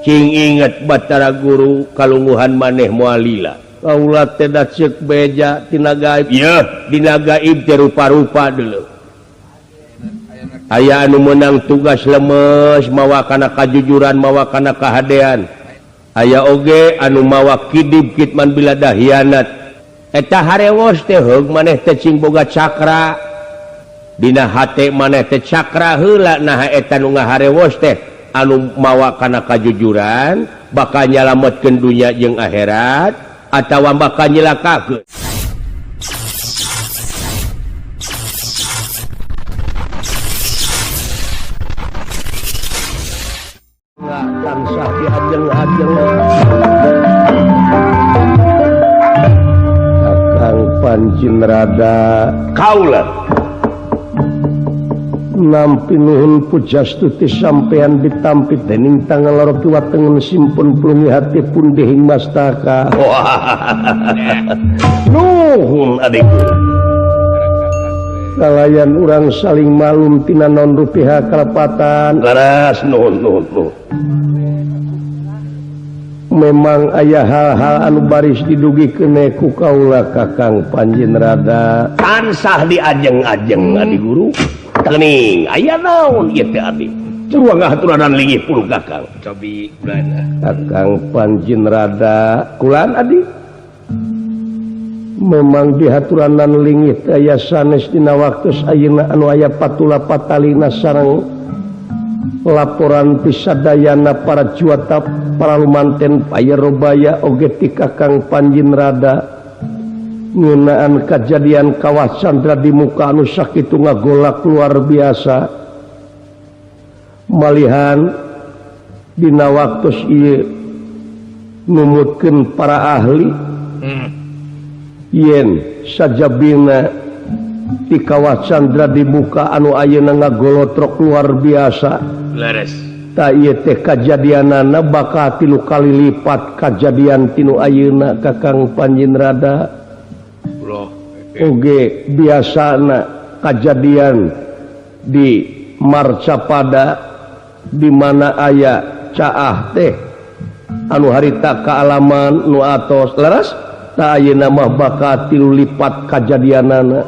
ingat Batara Guru kalungguhan maneh mualila kaula teh da ceuk beja tina gaib dina gaib teh rupa-rupa dulu aya anu menang tugas lemes mawa kana kajujuran mawa kana kahadean aya oge anu mawa kidib kitman bilada hianat eta harewos teh heug maneh teh cing boga cakra dina hate maneh teh cakra heula nah eta nu ngaharewos teh anu mawa kana kajujuran bakal nyalametkeun dunya jeung akhirat atawa bakal nyelakakeun tansah diajeng-ajeng Kakang Panjinrada kaula nampi nuhun pujastuti sampean ditampi dening tangan loro kiwa tengen simpun plungi hati pun dehing mastaka nuhun adikku kalayan urang saling malum tina non rupiah kalepatan laras nuhun memang aya hal-hal anu baris didugi kene ku kaula Kakang Panjinrada tansah diajeng-ajeng adi guru kening aya naon ieu teh abdi curuang aturanan linggih puluh Kakang cobi kulana Kakang Panjinrada kulan adi memang dihaturanan linggih teh aya sanes dina waktos ayeuna anu aya patula patalina sareng laporan pisadayana para juata para lumanten payarobaya oge ti Kakang Panjinrada ngeunaan kejadian kawah Chandra di muka anu sakitu ngagolak luar biasa malihan dina waktos ieu numutkeun para ahli yen sajabina di kawah Chandra di muka anu ayeuna ngagolotrok luar biasa leres ta ieu teh kajadianana bakal 3 kali lipat kajadian tinu ayeuna Kakang Panjinrada oge biasana kejadian di Marcapada di mana aya caah teh anu harita kaalaman nu atos leres ta ayeuna mah bakal 3 lipat kajadianana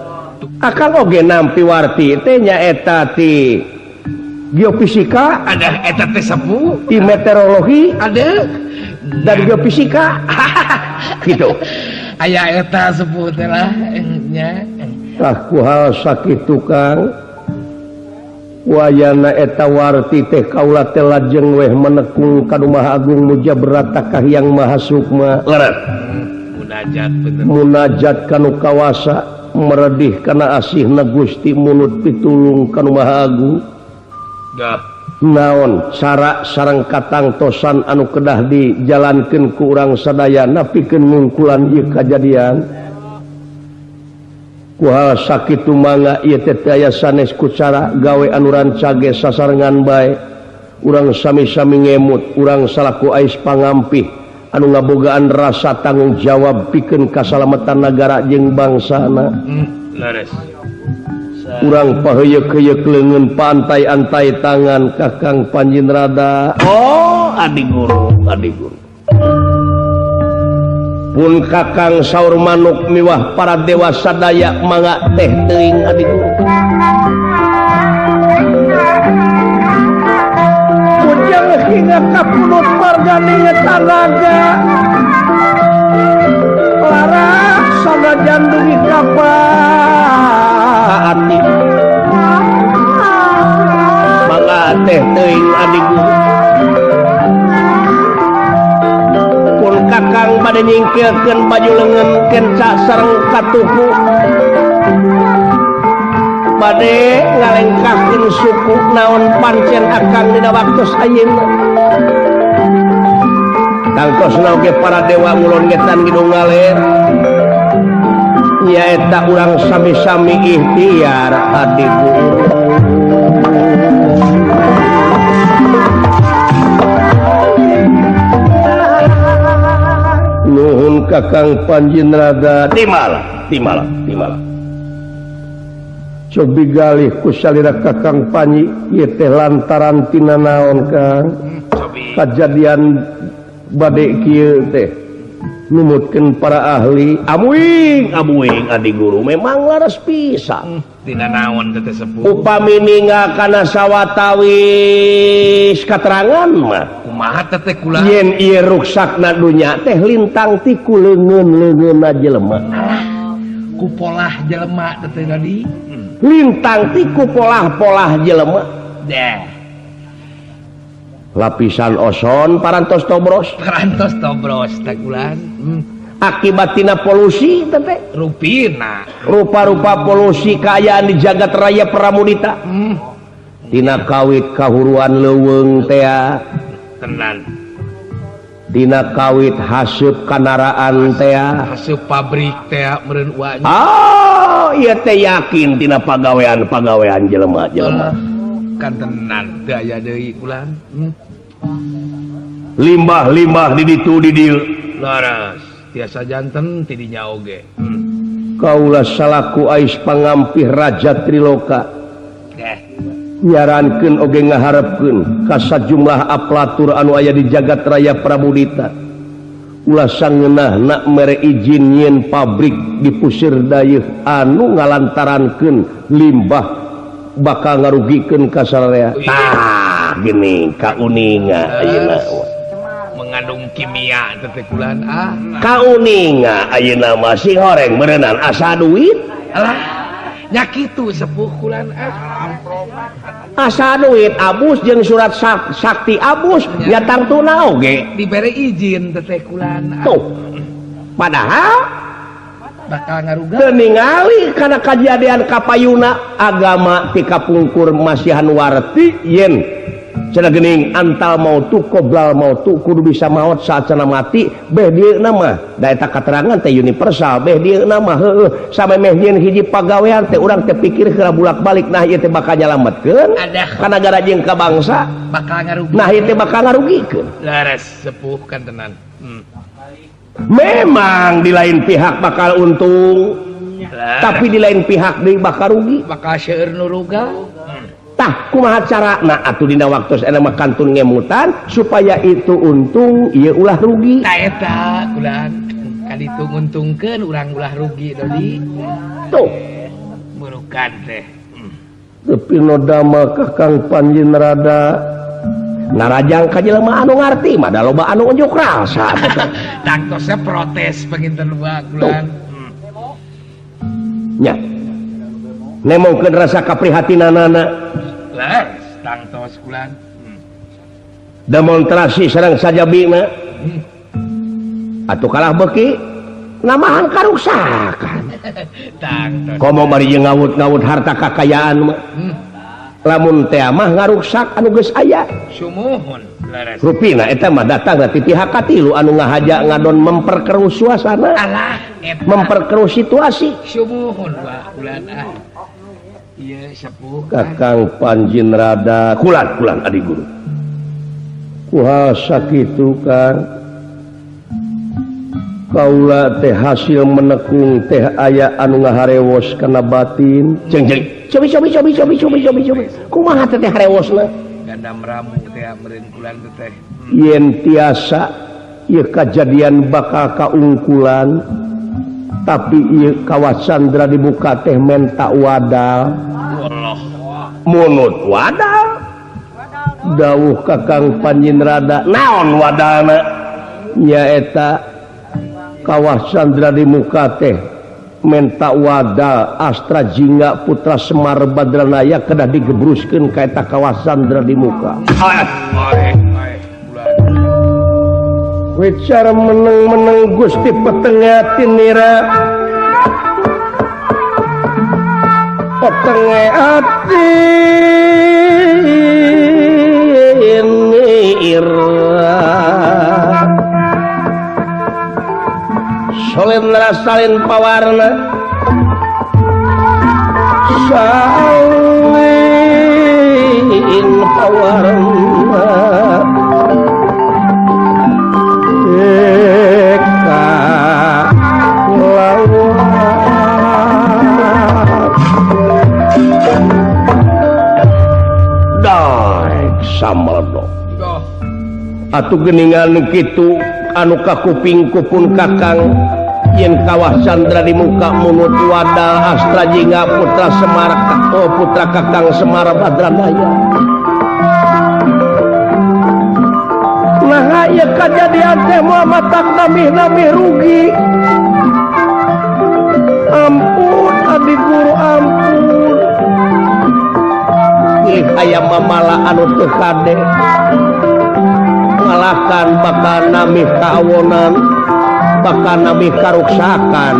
akal oge nampi warti teh nyaeta ti geofisika ada eta teh sepuh ti meteorologi ada dan geofisika gitu aya eta sepuh teh lah nya ku hal sakitu Kang wayana eta warti teh kaula teh lajeng weh menekung ka Maha Agung Mujabrata Kahyang Maha Sukma leres munajat kanu kawasa meredih kana asihna Gusti munut pitulung kanu Maha Agung naon cara sareng katangtosan anu kedah dijalankeun ku urang sadayana pikeun ngungkulan ieu kajadian ku hal sakitu mangga ieu teh aya sanes ku cara gawe anu rancage sasarengan bae urang sami-sami ngemut urang salaku ais pangampih anu ngabogaan rasa tanggung jawab pikeun kasalamatan nagara jeung bangsana leres urang paheyeuk-heyeuk leungeun pantai-antai tangan Kakang Panjinrada oh adi guru pun Kakang saur manuk miwah para dewa sadaya mangga teh teuing adi guru ujang hingga kapunut margani tanaga laras sanajan dugi kapaati mangga teh teuing adi guru Kakang bade nyingkirkeun baju leungeun kenca sareng katuhu bade ngalengkahkeun suku naon pancen akang dina waktos ayeuna tangtosna oge para dewa mulon ngetan kidung ngaler nyaeta urang sami-sami ikhtiar adi guru nuhun Kakang Panjinrada timala cobi galih ku salira Kakang Panji ieu teh lantaran tina naon Kang kejadian badai kieu teh numutkeun para ahli amuing adi guru memang laras pisan tina naon teh sepuh upami ningalkana sawatawis katerangan mah kumaha teh kula yen ieu ruksakna dunya teh lintang ti ku leungeun-leungeunna jelema ku polah jelema teh tadi lintang ti ku polah-polah jelema deh lapisan ozon parantos tobros teh kulan akibat tina polusi teh rupina rupa-rupa polusi kaayaan di jagat raya Pramudita tina kawit kahuruan leuweung teh tenan tina kawit haseup kanaraan teh haseup pabrik teh meureun uanya ieu teh yakin tina pagawean jelema kan tenan teu aya deui kulan limbah di ditu di dieu laras tiasa janten ti dinya oge kaula salaku ais pangampih Raja Triloka nyarankeun oge ngaharepkeun ka sajumlah aplatur anu aya di jagat raya Pramudita ulah sangeunahna mere izin nyeun pabrik di puseur dayeuh anu ngalantarankeun limbah bakal ngarugikeun ka sararea tah geuning kauninga ayeuna mengandung kimia teh kulan kauninga ayeuna mah si horeng meureunnan asa duit alah nya kitu sepuh kulan asa duit abus jeung surat sakti abus ya tangtuna oge dibere izin teh kulan tuh padahal bakal ngaruga teu ningali kana kajadian kapayuna agama ti kapungkur masihan warti yen cenah geuning antal mautu qoblal mautu kudu bisa maot saat cenah mati beh dieuna mah da eta katerangan teh universal beh dieuna mah heueuh samemeh nyeun hiji pagawean teh urang teh pikir heula bulak-balik nah ieu teh bakal nyalametkeun ka nagara jeung ka bangsa bakal ngarugi nah ieu teh bakal ngarugikeun laras sepuh kan tenan memang di lain pihak bakal untung tapi di lain pihak deui bakal rugi bakal seueur nu rugal tah kumaha carana atuh dina waktos eta mah kantun ngemutan supaya itu untung ieu ulah rugi tah eta kulan kaditu nguntungkeun urang ulah rugi dodi tuh murukan teh tapi nodama Kakang Panjenrada narajang ka jelema anu ngarti mah da loba anu unjuk rasa tangtosna protes penginten dua kulan nya nemongkeun rasa kaprihatinanana laras tangtos kulan demonstrasi sareng sajabina atuh kalah beuki namahan karuksakan tangtos komo bari jeung ngawut-ngawut harta kakayaan mah lamun teh mah ngaruksak anu geus aya sumuhun laras rupina eta mah datang ti pihak katilu anu ngahaja ngadon memperkeruh suasana alah eta memperkeruh situasi sumuhun kulan ieu sepuh Kakang Panjenrada kulan adi guru kuasa kitu kan kaula teh hasil menekung teh aya anu ngaharewos kana batin ceng cobi kumaha teh harewosna gandam ramu teh meureun kulan teh yen tiasa ieu kajadian bakal kaungkulan tapi ieu kawasan dra dibuka teh menta wadal Allah munut wadal dawuh Kakang Panjenrada naon wadalna nyaeta kawasan dra dimuka teh menta wadal Astra Jingga Putra Semar Badranaya kedah digebruskeun ka eta kawasan dra dimuka wicara meneng-meneng Gusti petengah tinira petengah ati nira solen rasalin pawarna salin pawarna eka lawat daik samaldo atuh geningan kitu anu kakupingku pun kakang yen kawah Candra di muka munut wadal Astra Jingga putra Semar putra kakang Semar Badranaya. Nah ya kejadian teh Muhammad tak namih rugi. Ampun adik guru ampun. Ih aya mamala anu teu kade. Ngalahkan bakal namih kaawonan, bakal namih karuksakan.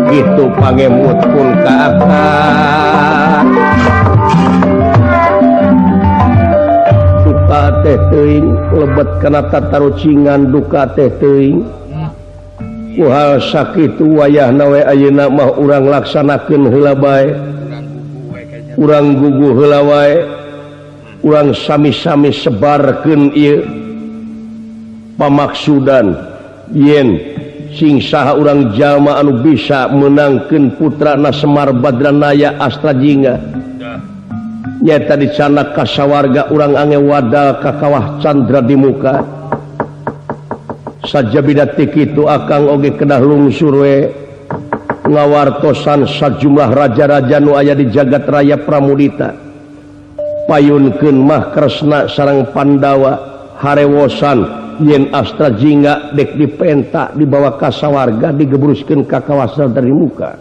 Gitu pangemut pun ka akan. Duka teh teuing lebet kana tatarucingan duka teh teuing. Kuhal sakitu wayahna we ayeuna mah urang laksanakeun heula bae. Urang gugu heula wae. Urang sami-sami sebarkeun ieu pamaksudan yen sing saha urang jalma anu bisa menangkeun putrana Semar Badranaya Astra Jingga. Nyata dicana kasawarga urang ange wadal ka kawah Candra di muka. Sajabida ti kitu akang oge kedah lungsur we ngawartosan sajumlah raja-raja nu aya di jagat raya Pramudita. Payunkeun mah Kresna sareng Pandawa harewosan yen Astra Jingga dek dipenta dibawa ka sawarga digebruskeun ka kawasan dari muka.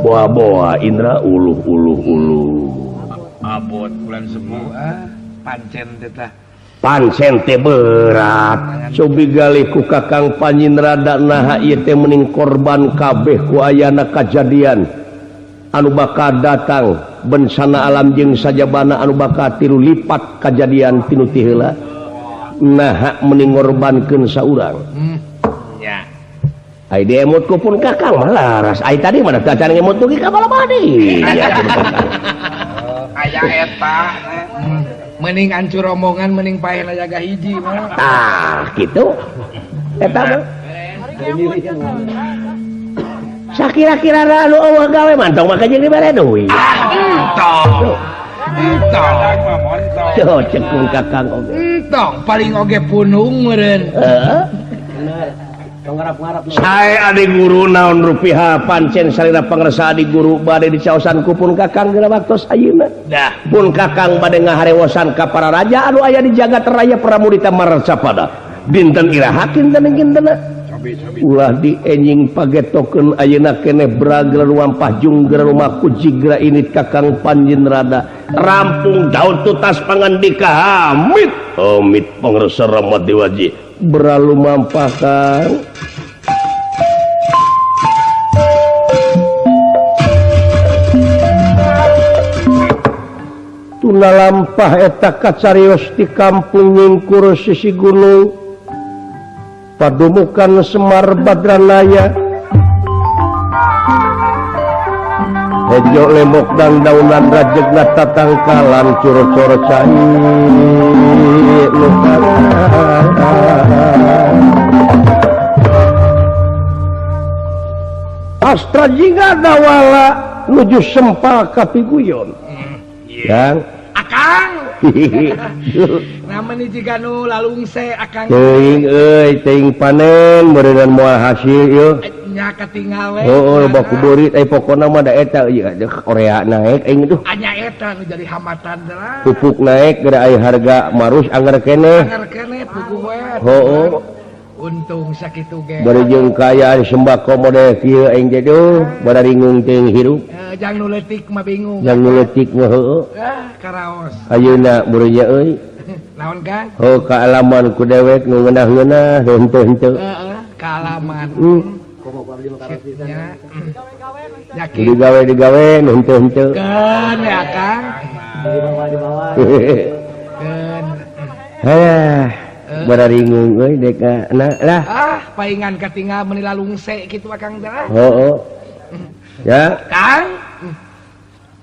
Boa-boa Indra uluh abot bulan sepuh pancen teh tah pancen teh berat cobi gali ku Kakang Panjinrada naha ieu teh mending korban kabeh ku ayana kajadian anu bakal datang bencana alam jeung sajabana anu bakal tilu lipat kajadian tinu ti heula naha mending ngorbankeun saurang. Ya ai di emutku pun Kakang mah laras ai tadi mah da can emut tuh ka balabadi aya eta mending ancur omongan mending paehna jaga hiji mah gitu eta mah sakira-kira anu eueuh gawe mantong maka jeung dibere duit entong yo cekung Kakang oge entong paling oge punung meureun heeh sae adik guru naon rupiah pancen salira pangresa adik guru bade dicaosan ku pun Kakang geura waktos ayeuna dah pun Kakang bade ngaharewosan ka para raja anu aya di jagat raya Pramudita Marcapada dinten irahakeun teh dintenna ulah dienying pagetokeun ayeuna keneh bragel ruampah jungger rumah kujigra ini Kakang Panjinrada rampung daun tutas pangandika hamid amit pangresa Rahmat Dewaji beralu mampakan tuna lampah eta kacarios di kampung ngingkur sisi gunung padumukan Semar Badranaya hejo lemok dan daunan rajegna tatangkalan coro-coro cai Astra Jingga dawala nuju sempal kapiguyon yang akang namanya jika nu lalungse akang teuing euy teuing panen meureun moal hasil ieu nya katinggal we heueuh baku beurit pokona mah da eta ieu Korea naik aing tuh anya eta nu jadi hambatan teh pupuk naik geura aya harga marus anggar keneh pupuk we heueuh untung sakitu ge bari jeung kaayaan sembako model kieu aing teh duh bada ringung teuing hirup jang nu leutik mah bingung jang nu leutik mah heueuh karaos ayeuna mureunnya euy naon Kang ka alaman ku dewek nu ngeunah-ngeunah henteu-henteu ka alaman yakin digawe nu henteu-henteu keun ya Kang keun bada ringung euy dek lah paingan katinggal meuni lalungse kitu Kang teh heueuh ya Kang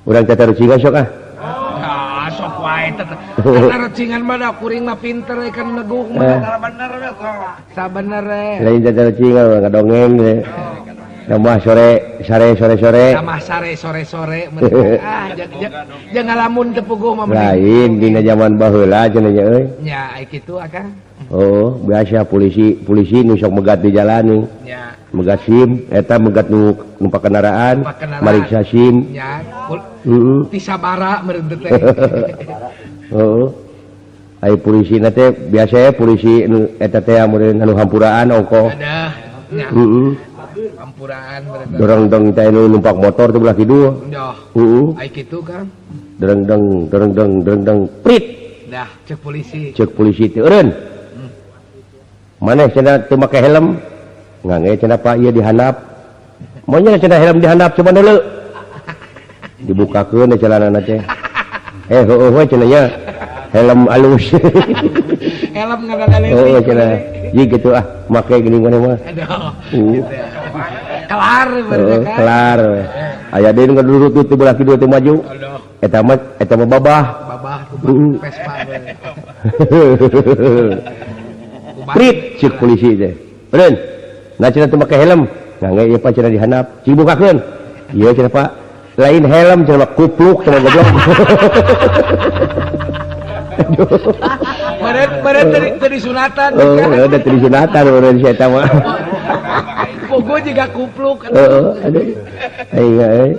urang teh tarucingan sok sok wae teh tarucingan mah da kuring mah pinter kan neguh mah bener we sabener we lain teh tarucingan ngadongeng we Nama sore Sama sore jangan ngalamun teu puguh mah lain dina zaman baheula cenah nya euy. Nya ai kitu akang. Oh, biasa polisi nu sok megat di jalan nih. Nya. Megat SIM eta megat numpak kendaraan, mariksa SIM. Nya. Heeh. Ti sabara meureun teh. Heeh. Ai polisi na teh biasa polisi eta teh amun anu hampuraan ongko. Ada. Nya. Heeh. Hampuraan meureun. Dorong-dong teh anu numpak motor teh belah kidul. Dah. Heeh. Ai kitu kan. Dereng prit. Dah, cek polisi teh eureun. Maneh cenah teu make helm. Ngange cenah Pak ieu dihandap. Monya cenah helm dihandap coba deuleu. Dibukakeun celanana teh. Heueuh we cenah nya. Helm alus. Helm ngadalaleun. Oh cenah. Ji gitu make geuning maneh mah. Aduh. Kelar bener kan. Kelar. Aya deui nu ngurut teh belah kidul teh maju. Aduh. Eta mah babah. Babah Vespa Prit cek polisi teh. Eureun. Na cenah teu make helm. Ngange ieu Pak cenah dihandap. Cing bukakeun. Ieu cenah Pak. Lain helm cenah kupluk cenah goblok. Beren teu disunatan. Oh, udah teu disunatan urang si eta mah. Pogo juga kupluk. Heeh, aduh. Ai.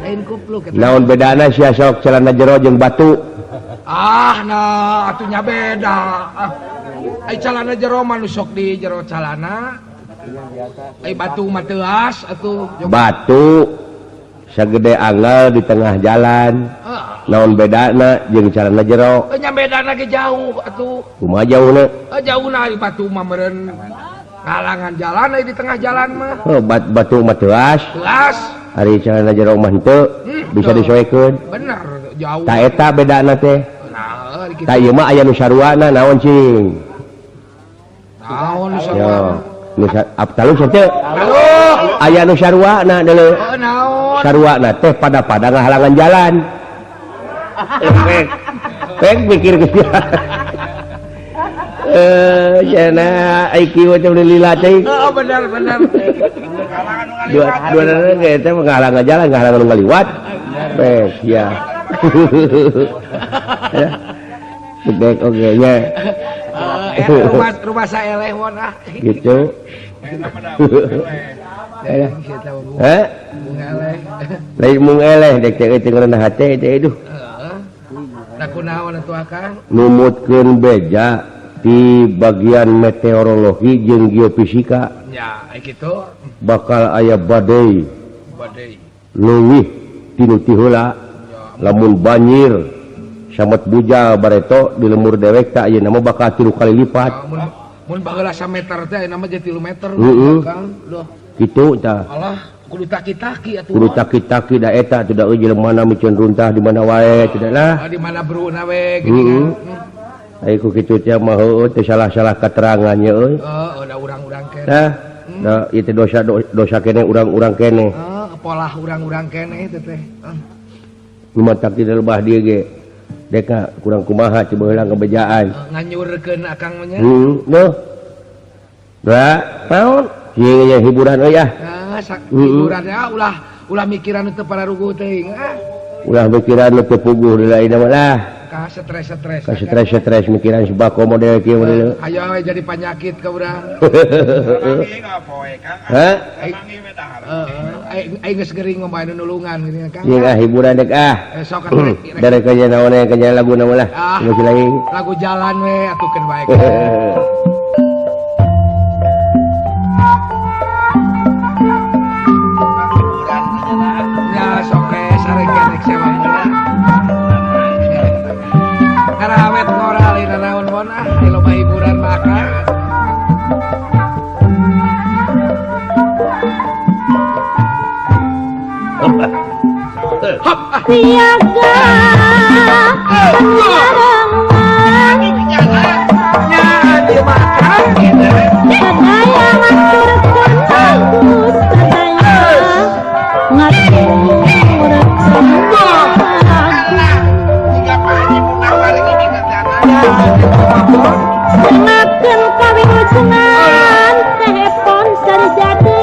Lain kupluk. Naon bedana sia sok celana jero jeung batu? Nah, atunya beda. Ai calana jero mah nu sok di jero calana. Ai batu mah teu as atuh. Batu sagede angel di tengah jalan. Naon bedana jeung calana jero? Nya bedana ge jauh atuh. Kumaha jauhna? Jauhna di batu mah meureun ngalangan jalan di tengah jalan mah. Oh, batu mah teu as. Teu as. Ari calana jero mah henteu bisa disoekeun. Bener, jauh. Ta eta bedana teh. Nah, kitu. Ta ieu mah aya nu saruana naon cing? Naon nu Yo, saruana? nu talus teh. Halo. Aya nu saruana deuleu. Naon? Saruana teh pada ngahalangan jalan. Pek mikir ke dia. Cenah IQ teh lila teh. Oh, bener. Dua ge teh ngahalangan jalan, ngahalangan nu ngaliwat. Pek ya. Dek oge nya. Rumah saeleh won Gitu. Heh? Lain mung eleh dek teh ngeunah hate teh aduh. Da kunaon atuh Akang? Numutkeun beja di bagian meteorologi jeung geofisika. Ya, kitu. Bakal aya badai leuwih tinu ti heula. Lamun banjir samet bujal bareto di lemur dewek teh ayeuna mah bakal 3 kali lipat. Mun baheula 1 meter teh ayeuna mah jadi 3 meter. Duh. Kitu tah. Allah, kudu taki-taki atuh. Kudu taki-taki da eta teh da jelema mikeun runtah di mana wae teh lah. Di mana beruna we gini kan. Ai ku kitu teh mah heueuh teh salah-salah katerangannya euy. Da urang-urang kene. Tah. Da ieu teh dosa kene urang-urang kene. Pola urang-urang kene teh teh. Lumatak di lebah dia ge. Deka kurang kumaha coba heula ngebejaan. Nganyurkeun Akang mah nya. Noh. Da, naon? Ieu hiburan euy ah. Hiburan ya ulah mikiran teu pararuguh teuing. Ulah mikiran teu puguh deui lain mah lah. Ka stres. Ka stres mikiran sembako model kieu model. Aya we jadi penyakit ka urang. Hah? Aing geus geuring ngombae nulungan gini kan. Ieu hiburan dek Sok dari kaya naon kaya lagu nama lah. Masih lain. Lagu jalan we atukeun bae. Ya sok sareng genek sewa heula. Karena awet ngoral ina naon mon di loba hiburan maka. Siaga penyarangan Nyanyi makan sadaya ngaturkeun bagus sadaya ngaturkeun bagus ngakeun kawilujengan teh pon sarjadi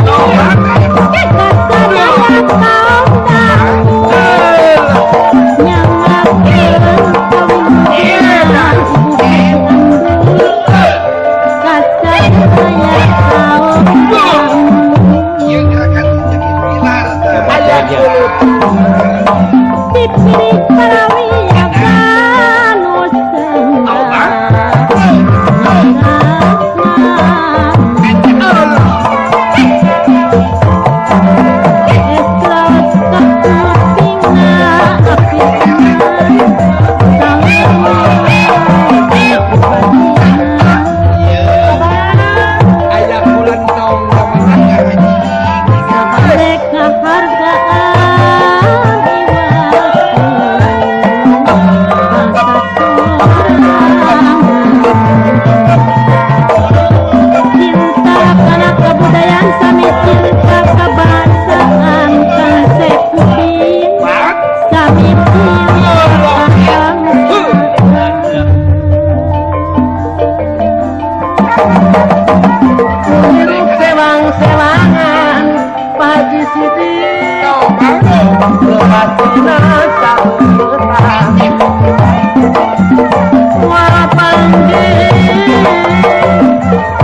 Suara panggil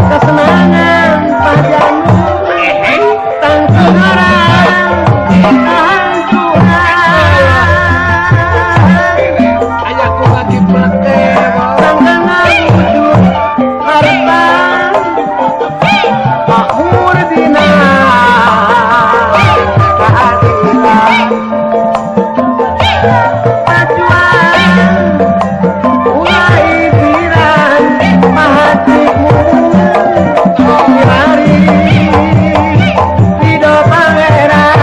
kesenangan padamu tanggung orang Ayaku lagi pleke tanggangan wujud harta makmur dina keadilan acuan mulai piran mahatimu hari hidup pangeran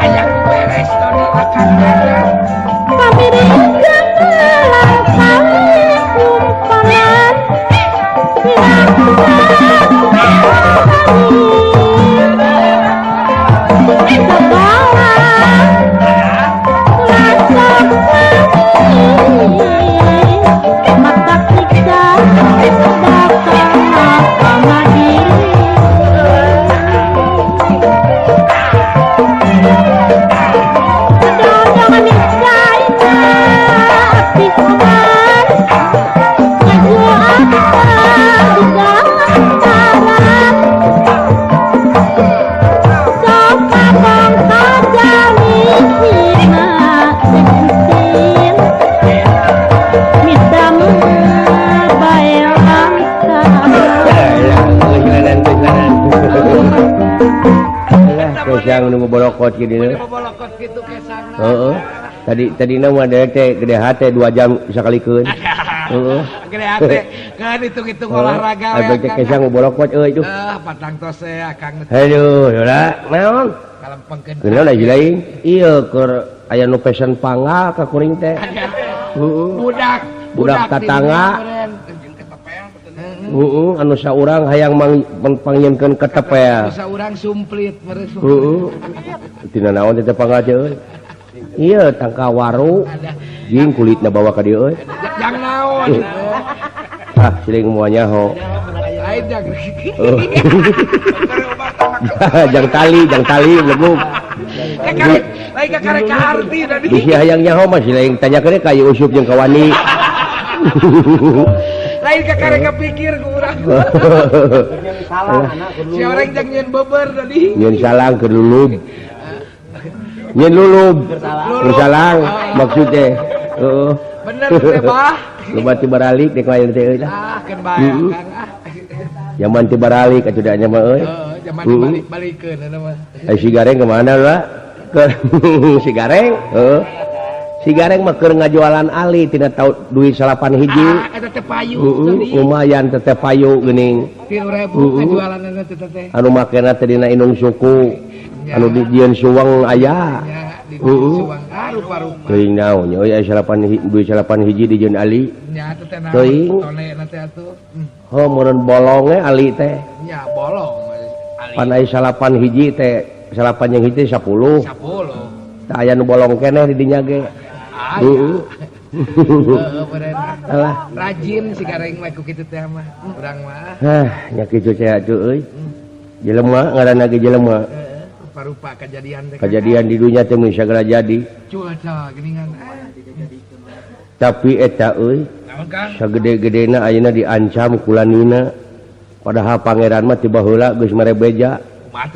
Ayaku beres Doni akan kami dijalan kami kumpalan mata kita datang kemari jangan disain pisman ngaju apa juga antara sok abang saja misina sebutin midam bayang Kesang nunggu bolokot gini. bolokot gitu kesana Heeh. Tadi nama ada teh gede hate 2 jam sakalikeun. Heeh. gede hati kan hitung-hitung olahraga Ada teh kesang bolokot euy itu. patang tose akang Aduh, udah naon? kalempengkeun Kenaon aja lain? Iya keur aya nu pesen pangal ka kuring teh. Heeh. Budak tatangga. Anu saurang hayang mangpangyemkeun ketepel. bisa urang sumplit meres Tina naon teh pangal teh euy? Iya, tangka waru. Jing kulitna bawa ka dieu euy. yang naon Ah, siling moanya ho. lain jak Jang tali leguk. lain ka karek ka harti tadi Bisi hayang nyaho mah siling tanyakeun ka ieu useup jeung ka wani. lain ka karek ka pikir ku urang si orang jang nyeun beber tadi Nyeun salang keur lulub. Nyeun lulub. Keur salang maksudnya. Heeh. bener teh bah Loba ti baralik dek lain teh euy lah. kan bayang kang Zaman ti baralik atuh da nya mah euy. zaman dibalik-balikeun eta mah Ai si Gareng kemana lah? Ke si Gareng? Heeh. Si Gareng mah keur ngajualan ali tina tau duit 8 hiji. eta teh payu tadi Lumayan tetep payu geuning. 3.000 ngajualan eta teh Anu makena teh dina inung suku. Anu di dieun suweng aya. ya di suwang rupa-rupa Teuing naon nya euy aya 8 duit 8 hiji di jeun ali. nya teh teh Teuing. naon tone teh atuh Heuh meureun bolong we ali teh. nya bolong ali Pan aya 8 hiji teh 8 yang hiji 10. 10 Tah aya nu bolong keneh di dinya ge. Heeh. beren Alah. rajin si gareng mah ku kitu teh mah urang mah Hah, nya kitu teh atuh euy. Jelema ngaranna ge jelema. rupa-rupa kejadian teh Kejadian di dunia teh mun sagala jadi. cuaca geuningan Tapi eta euy, naon kan sagede-gedena ayeuna diancam kulanina. Padahal pangeran mah tiba heula geus mere beja.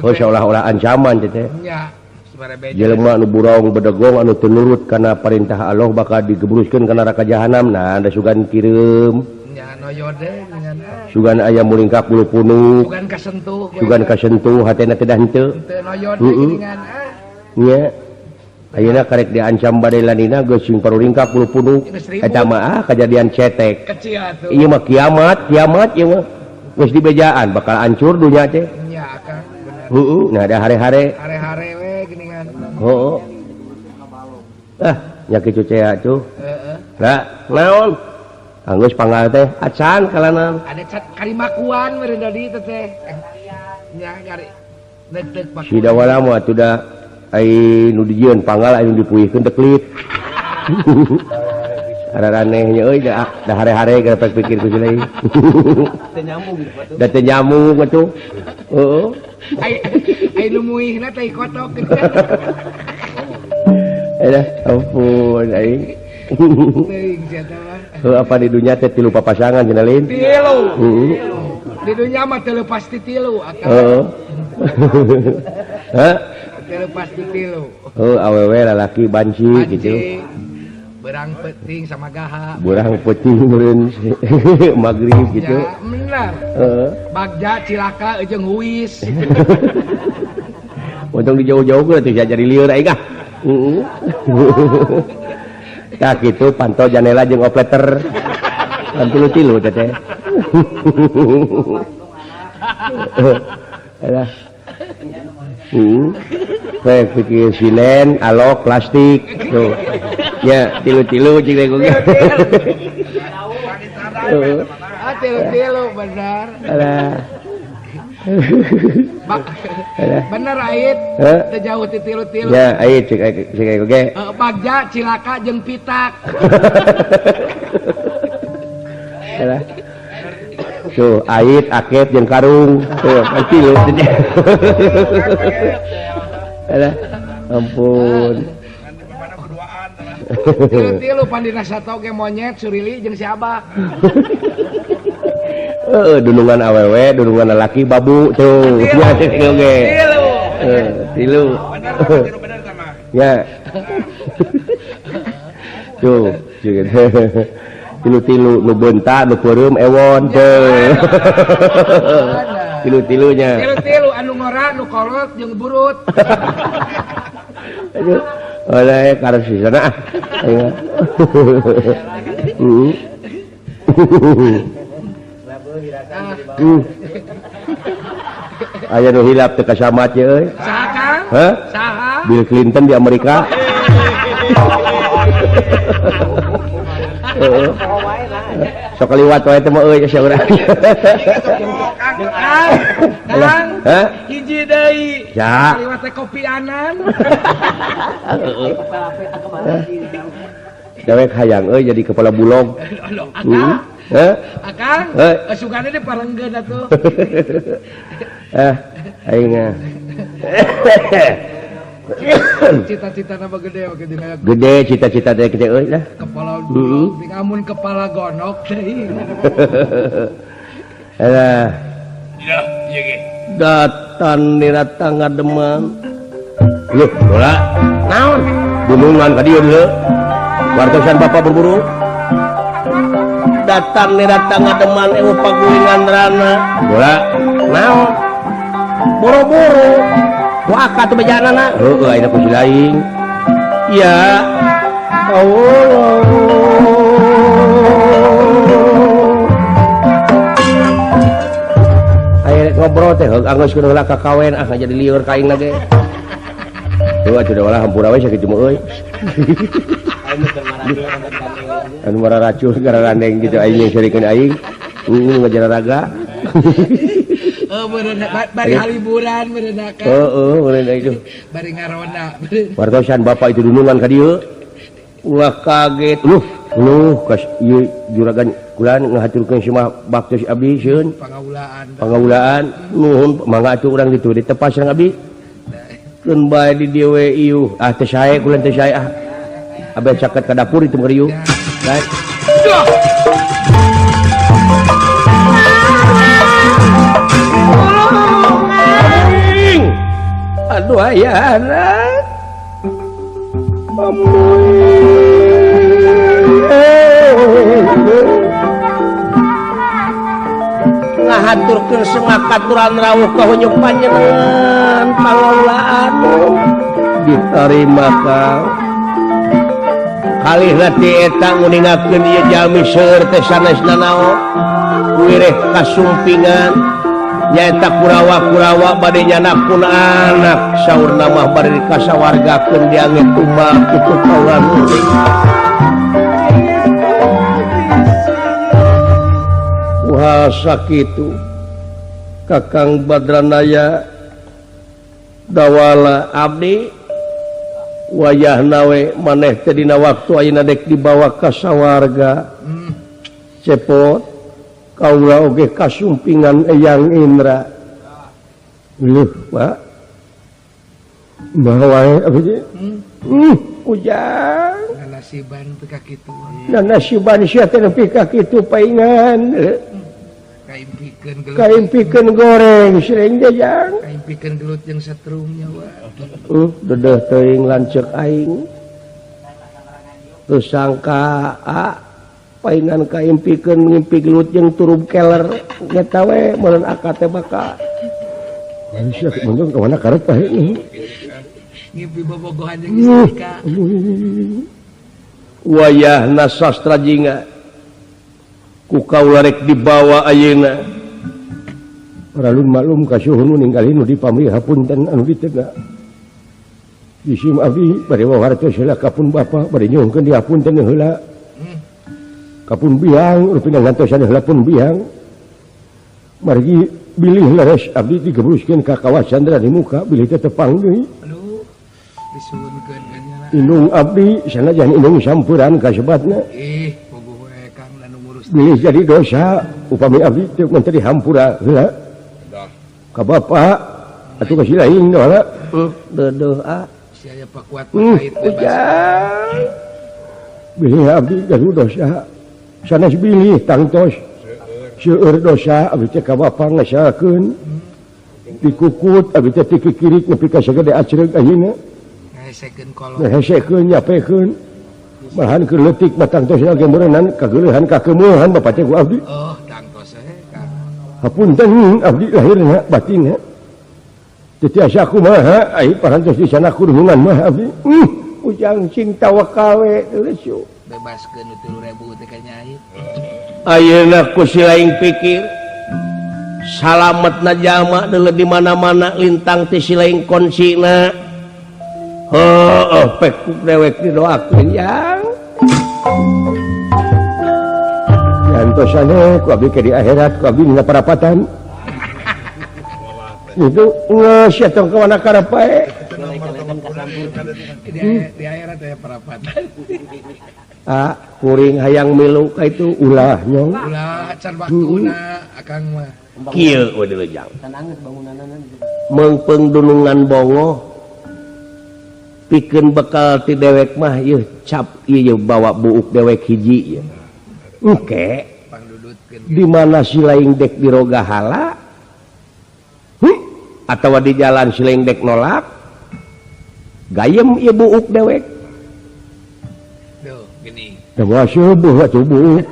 Oh seolah-olah ancaman teh teh. nya sebenarnya beja Jelema anu burong bedegong anu teu nurut kana perintah Allah bakal digebruskeun kana neraka jahanam. Nah, anda sugan kireum, nya noyode dengan sugan aya mulingkap bulu punuk, bukan kasentuh sugan kasentuh hatena teh dah henteu. teu noyode geuningan Nya ayeuna karek diancam bade lanina geus sing paruringkap bulu punuk. Eta mah kejadian cetek. kecil atuh Ieu mah kiamat ieu mah. Geus dibejaan bakal hancur dunya teh. nya kan bener Heeh, nah ada hare-hare. hare-hare we geuningan Heeh. Nya kitu teh atuh. heeh Da, naon? Anggeus panggal teh acan kalanan. ada karimakuan meureun tadi teh teh nya gari neuk-neuk pakuan Si dawala mah atuh da ai nu dijieun panggal anu dipuihkeun teklit. Araranehnya euy da hare-hare gara pikir ku lain. Da teu nyambung atuh. Heeh. ai lumuihna teh kotok ampun aing. Teuing sia teh mah. Apa di dunia teh 3 papasangan cenah Lin? 3. Di dunia mah teu pasti 3 akang. Heeh. Hah? Teu pasti 3. Awewe lalaki banci gitu. Berang peting sama gaha. Berang peting meureun magrib gitu. Ya, benar. Bagja cilaka jeung huis. Untung dijauh-jauh gue tuh jadi liur aing ah. Tah kitu pantau janela jeung operator. Kan tilu-tilu teh. Alah. Kayak pikir silen, alok, plastik, tuh. Ya, tilu-tilu juga gue. Tilu-tilu benar. Alah. Bener ait, teu jauh ti tilu-tilu. Ya, ait cek oge. Bagja cilaka jeung pitak. Alah. Tuh, ait, akep jeung karung. Tuh, tilu. Alah, ampun. Tilu-tilu pandina sato ge monyet surili jeung si Abah. Dunungan awewe, dunungan lelaki babu tuh. Ya cek oge. Tilu. Bener sama. Ya. Tuh, cek. Tilu-tilu nu beunta nu peureum ewon teh. Tilu-tilunya. Tilu-tilu anu ngora nu kolot jeung burut. Aduh. Oleh karep sisana. Aya nu hilap teu kasamat ye euy. Saha Kang? Hah? Saha? Bill Clinton di Amerika. Sok liwat wae teh mah euy sia urang. Kang. Hah? Hiji deui. Ya. Liwat teh kopi anan. Dewek hayang euy jadi kepala bulog. Akang. Heh? Akang. Sugana di parenggeun atuh. Aing. Cita-cita nama gede oke dina Gede cita-cita teh gede euy lah. kepala dulu, amun kepala gonok deui. Alah. Ya, ieu ge. Datan nirata ngademan. Loh, bola. Naon? Gunungan ka dieu deuleu. Wartosan bapak berburu. Datan nirata ngademan ewu pagulingan rana. Bola. Naon? Boro-boro. Waka tuh bejanana. Heueuh ayeuna ku laing. Ya Allah. Aya ngobrol teh anggeus kudu heula kakawen jadi lieur ka aing ge. Heuh atuh ulah hampura we sakitu mah euy. Anu mara racun gara gandeng gitu aing serikeun aing. Ngajar raga. Bari haliburan merendakan. Merendah itu. Bari ngaronda. Wartosan bapak itu dunungan ka dieu. Wah kaget. Kas ieu juragan kulan ngahaturkeun simah baktos abdi sieun. Pangaulaan. Nuhun mangga atuh urang ditu ditepas sareng abdi. Keun bae di dieu we ieu. Teh sae kulan teh sae ah. Abdi caket ka dapur itu ngeriu. Kan. Aduh ayana ngahaturkeun sengakaturan rawuh ka hunyuk panjenengan pangaulaan ditarima Kang kalihna ti eta nguningakeun ieu jalmi seueur teh sanesna naon wireh kasumpingan nyaeta kurawa-kurawa bade nyanakun anak saurna mah bade dikasawargakeun diange tumbal kitu kaulan uring wah sakitu Kakang Badranaya dawala abdi wayahna we maneh teh dina waktu ayeuna dek dibawa ka sawarga cepot kaula oge kasumpingan Eyang Indra. Pak. ujang nasiban pika kitu nasiban sia teh nepi ka kitu paingan kaimpikeun goreng sering jajang kaimpikeun gelut jeung satrumnya wa dedeh teuing lanceuk aing terus sangka paingan kaimpikeun ngimpi gelut jeung turub keler nyata we meureun akad teh bakal sia mundur ka mana karep pae ngimpi bobogohan jeung istri wayahna sastra jinga ku kaula rek dibawa ayeuna ralun maklum ka suhun ninggalin nu dipamrih hapunten anu ditega isim abdi bade wawartos heula kapun bapa bade nyuhkeun di hapunten heula kapun biang rupina ngantosan heula pun biang margi bilih leres abdi digebruskeun ka kawasan di muka bilih teh tepang deui disuhunkeun kan indung abdi sanajan indung sampuran kasebatna bogoh we Kang anu ngurus bilih jadi dosa upami abdi teu menteri hampura heula ka bapa atuh ka si lain doa deuh si aya pakuat pahit bebas bilih abdi gaduh dosa sanes bilih tangtos seueur dosa abdi teh ka bapa ngasakeun dikukut abdi teh tikikirik nepi ka sagede acreug ayeuna hesekeun nyapekeun malahan keur leutik matangtos ge meureunnan kageulehan kakeumehan bapa teh ku abdi tangtos Kang hapunten abdi lahirna batinna teu tiasa kumaha ai parantos di sana kurungan mah abdi ujang cing tawakal we lesu bebaskeun 30.000 teh ka nyai ayeuna ku si laing pikir salametna jalma deuleu di mana-mana lintang ti si laing konsina pekuk dewek didoakeun yang antosane ku abdi ke di akhirat ku abdi dina parapatan itu sia tong ka mana karep bae di akhirat aya parapatan kuring hayang milu ka itu ulah nyong ulah can waktuna akang mah kieu we deuleu jang meungpeung dunungan bongo pikeun bekal ti dewek mah yeuh cap ieu bawa buuk dewek hiji ya engke di mana si laing dek di roga hala atawa di jalan si laing dek nolak gayem ieu buuk dewek tuh gini teu subuh atuh buuk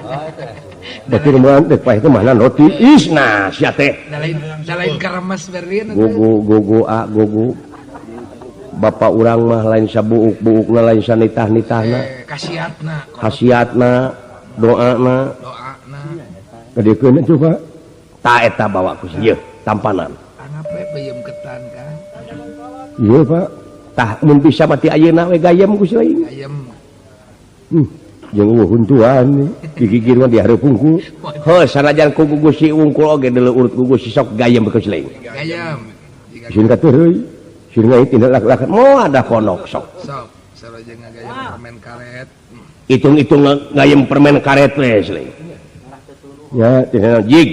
batur mah dek paeh teh mana roti isna sia teh lain karemes berlin gugu bapak urang mah lain sabuuk-buukna lain sanitah-nitahna khasiatna doana kadeukeun atuh Pak ta eta bawa ku ieu tampanan angap we beuyeum ketan kan ieu Pak tah mun bisa mati ayeuna we gayem ku si lain gayem jeung uhun tuan digigir mah di hareup unggul heuh sanajan ku gugus si unggul oge deuleu urut gugus si sok gayem ku si lain gayem sieun katuh sieun ngait tindak lak-lakan moal ada ponok sok saraja ngagayem permen karet hitung-hitung ngayem permen karet we si ya tina jig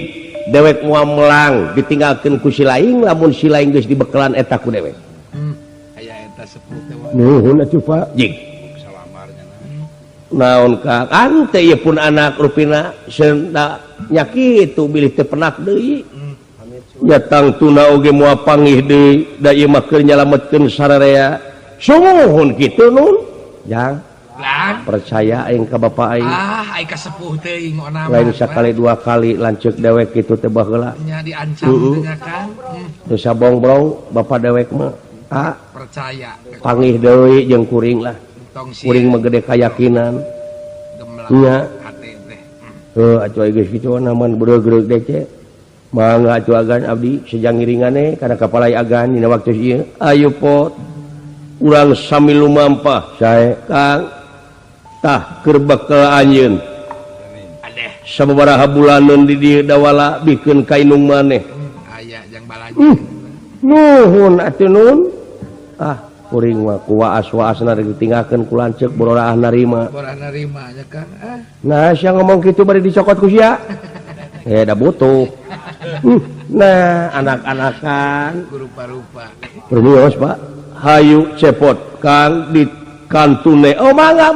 dewek moal melang ditinggalkeun ku si lain lamun si lain geus dibekelan eta ku dewek aya eta sepuh teh nuhun atuh Pak jig salamarnya naon ka kan teh ieu pun anak rupina senda nya kitu bilih teh penak deui nya tangtuna oge moal panggih deui da ieu mah keur nyalametkeun sararea sumuhun kitu nun jang percaya aing ka bapa aing aing ka sepuh teuing ona lain sakali dua kali lanceuk dewek kitu teh baheula nya diancam teh nya Kang teu sabongbrong bapa dewek mah percaya panggih deui jeung kuring lah kuring mah gede kayakinan nya acuh geus kitu naman beureug-eureug dece mangga acuh agan abdi sejang ngiringane kana kapalai agan dina waktu ieu ayo pot urang sami lumampah sae Kang tah keur bekel anjeun sababaraha bulaneun di dieu dawala bikeun kainung maneh aya jang balaja nuhun atuh nun kuring mah ku waas-waasna ditinggalkeun ku lanceuk bororaah narima nya Kang nah sia ngomong kitu bari dicokot ku sia da butuh nah anak-anakan rupa-rupa permios Pak hayu cepot Kang di kantune oh mangga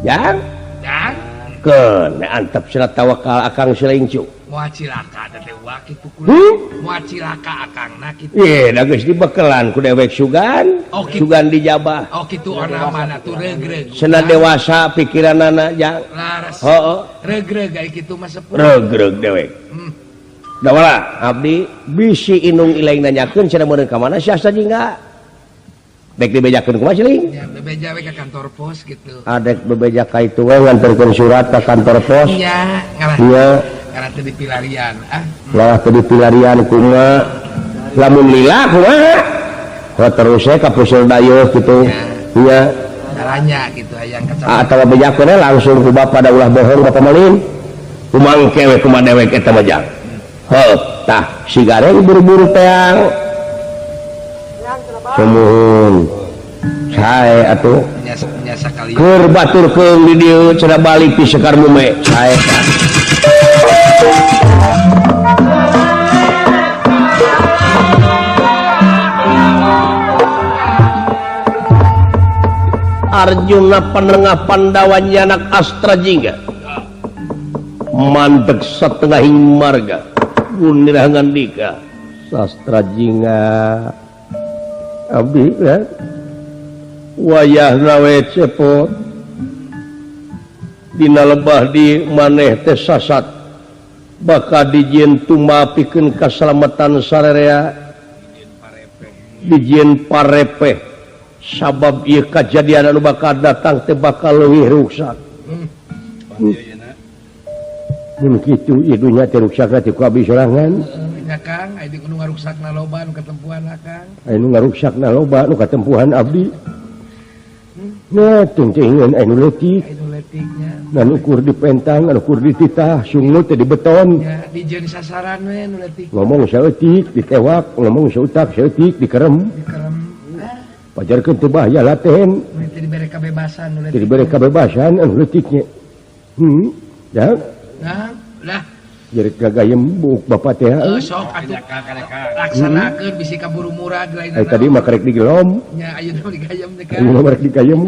ya antep serat tawakal akang selingcuk moal cilaka da dewa kitu moal cilaka akangna kitu da geus dibekelan ku dewek sugan sugan dijabah kitu onamana tu regreg cenah dewasa pikiranana jang laras heuh regreg ai kitu mah sepuh regreg dewek da wala abdi bisi inung ilaing nanyakeun cenah meureun ka mana sia sajingga dek dibejakeun kumaha celing ya bebeja we ka kantor pos gitu adek bebeja ka itu we nganterkeun surat ka kantor pos iya iya karena teu dipilarian lah teu dipilarian kumaha lamun lila kumaha terus ka puseur dayeuh kitu iya caranya gitu hayang ka atawa bejakeun langsung ku bapa da ulah bohong bapa malin kumangke we kumaha dewek eta bejak heuh tah si gareng buru-buru teang semuhun sae atuh nyasa kali keur baturkeun di dieu cenah balik ti Sekar Mume sae Arjuna panengah Pandawa nyanak Astra Jingga mandeg satengahing marga punirah ngandika Sastra Jingga abdi kan wayahna we cepot dina lebah di maneh teh sasat bakal dijieun tumapikeun kasalamatan sarerea dijieun parepeh sabab ieu kajadian anu bakal datang teh bakal leuwih ruksak mun kitu ieu dunya teh ruksakna ti ku abdi sorangan nya Kang aya di nu ngaruksakna loba nu katempuhan Kang anu ngaruksakna loba nu katempuhan abdi nah teuing anu leutik anu ukur di pentang anu ukur di titah sungut teh di beton ya dijieun sasaran we nu leutik ngomong saeutik ditewak ngomong sautak saeutik dikerem pajarkeun teu bahaya laten teu dibere kabebasan nu leutik teu dibere kabebasan anu leutiknya ya lah jadi gagayem buk bapak teh sok atuh laksanakeun bisi kaburu murad lain tadi mah karek digelom nya ayeuna digayem teh ayeuna mah karek digayem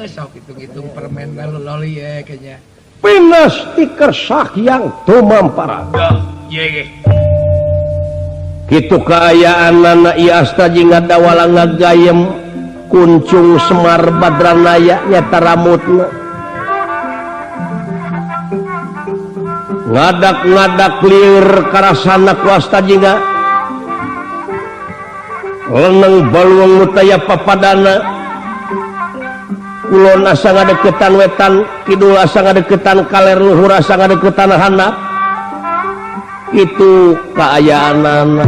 sok hitung-hitung permen loli kayaknya pinas ti kersak yang tumampara kitu kaayaanna ieu Astra Jingga dawala ngagayem kuncung Semar Badranaya nyata ramutna ngadak-ngadak lieur karasana ku Astra Jingga leuneng baluung nu taya papadana kulon asa ngadeukeutan wetan kidul asa ngadeukeutan kaler luhur asa ngadeukeutan handap itu kaayaanana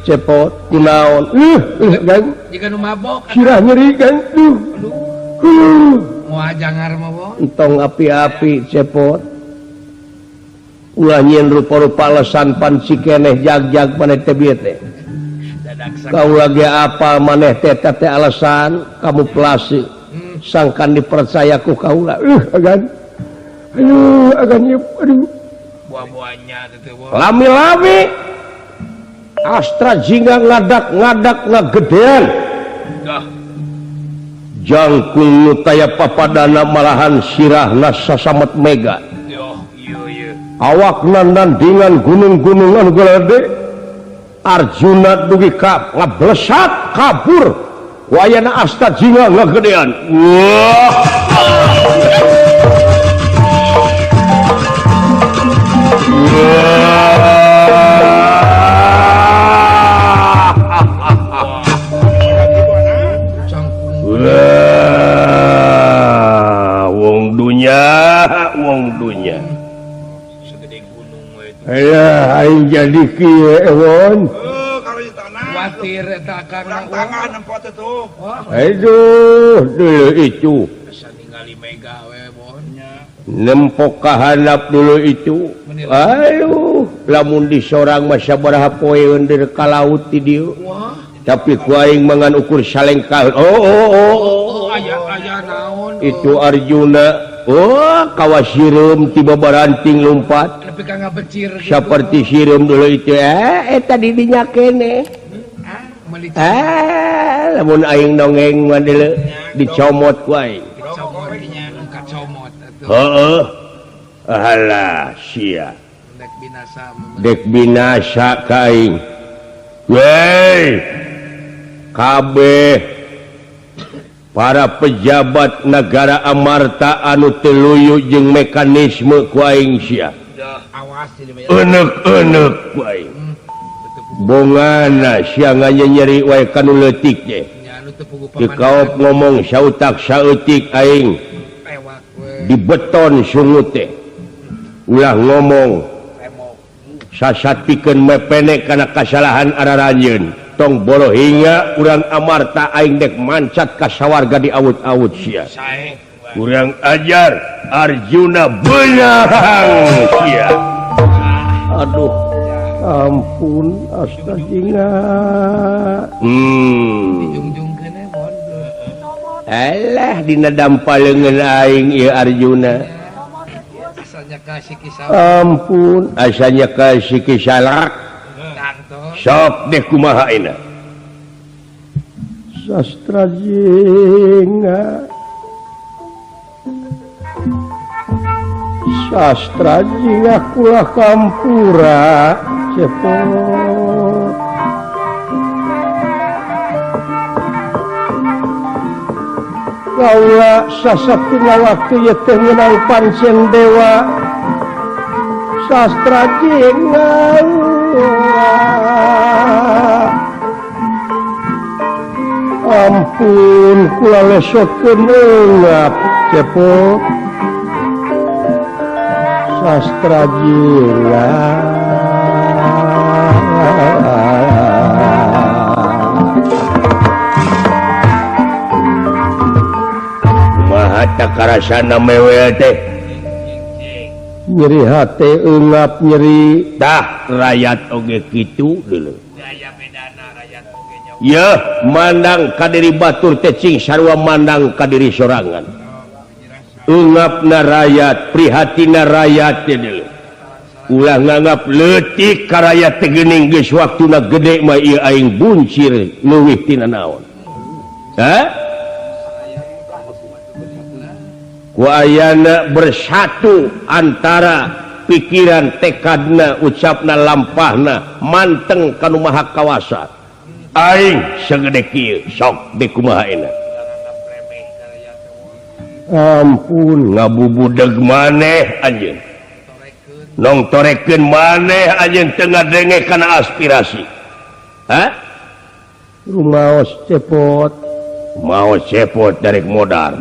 cepot kunaon jika nu mabok sirah nyeri kan moal jangar mah bo entong api-api cepot ulah nyieun rupa-rupa alesan pan cikeneh jag-jag maneh teh bieu teh kaula ge apa maneh teh teh alasan kamuflase sangkan dipercaya ku kaula agan agan aduh buah-buahnya teh lami-lami Astra Jingga ngadak-ngadak ngagedean jangkung nu taya papadana malahan sirahna sasamet mega awakna nandingan gunung-gunung anu gede Arjuna dugi ka ngablesat kabur wayana Astra Jingga ngagedean wong dunya aya aing jadi kieu ewon kuatir eta Kang tangan empot itu aduh dulu itu asa ningali mega we bonnya nempok ka handap dulu itu aduh lamun disorang mah sabaraha poe eundeur ka laut ti dieu wah tapi kuing mangan ukur salengkah aya naon itu Arjuna kawas sirum tiba baranting lumpat tapi kan becir gitu. seperti sirum dulu itu tadi dinya kene lamun aing dongeng mah dicomot ku aing angkat comot heeh alah sia dek binasa ka aing wey kabeh para pejabat negara Amarta anu teluyu jeung mekanisme ku aing sia enek-enek ku aing bongana sia nyeri wae kanu leutik teh dikaop ngomong sautak saeutik aing di beton sungut teh ulah ngomong sasatikeun mepene kana kasalahan araranjeun tong bolohinga urang Amarta aing dek mancat ka sawarga di awut-awut sia urang ajar Arjuna beunang sia aduh ampun astagfirullah alah dina dampaleungeun aing ieu Arjuna ampun asanya kasih kisalak sok deh kumaha ina sastra jinga kula kampura cepot kaula sasatuna waktu ieu teh ngeunang pancen dewa sastra jinga ampun kula lesokeun eungap cepot sastra jinga kumaha takarasana mewe teh nyeri hate eungap nyeri tah rakyat oge kitu deuleu ya mandang kadiri batur teh cing sarua mandang kadiri sorangan eungapna rakyat prihatina rakyat teh deuleu ulah nganggap leutik ka rakyat teh geuning geus waktuna gede mah ieu aing buncir leuwih tina naon ku ayana bersatu antara pikiran tekadna ucapna lampahna manteng kanu maha kawasa aing sagede kieu sok deuk kumaha ena ampun ngabubudeg maneh anjeun nong torekeun maneh anjeun teu ngadenge kana aspirasi rumaos cepot darek modal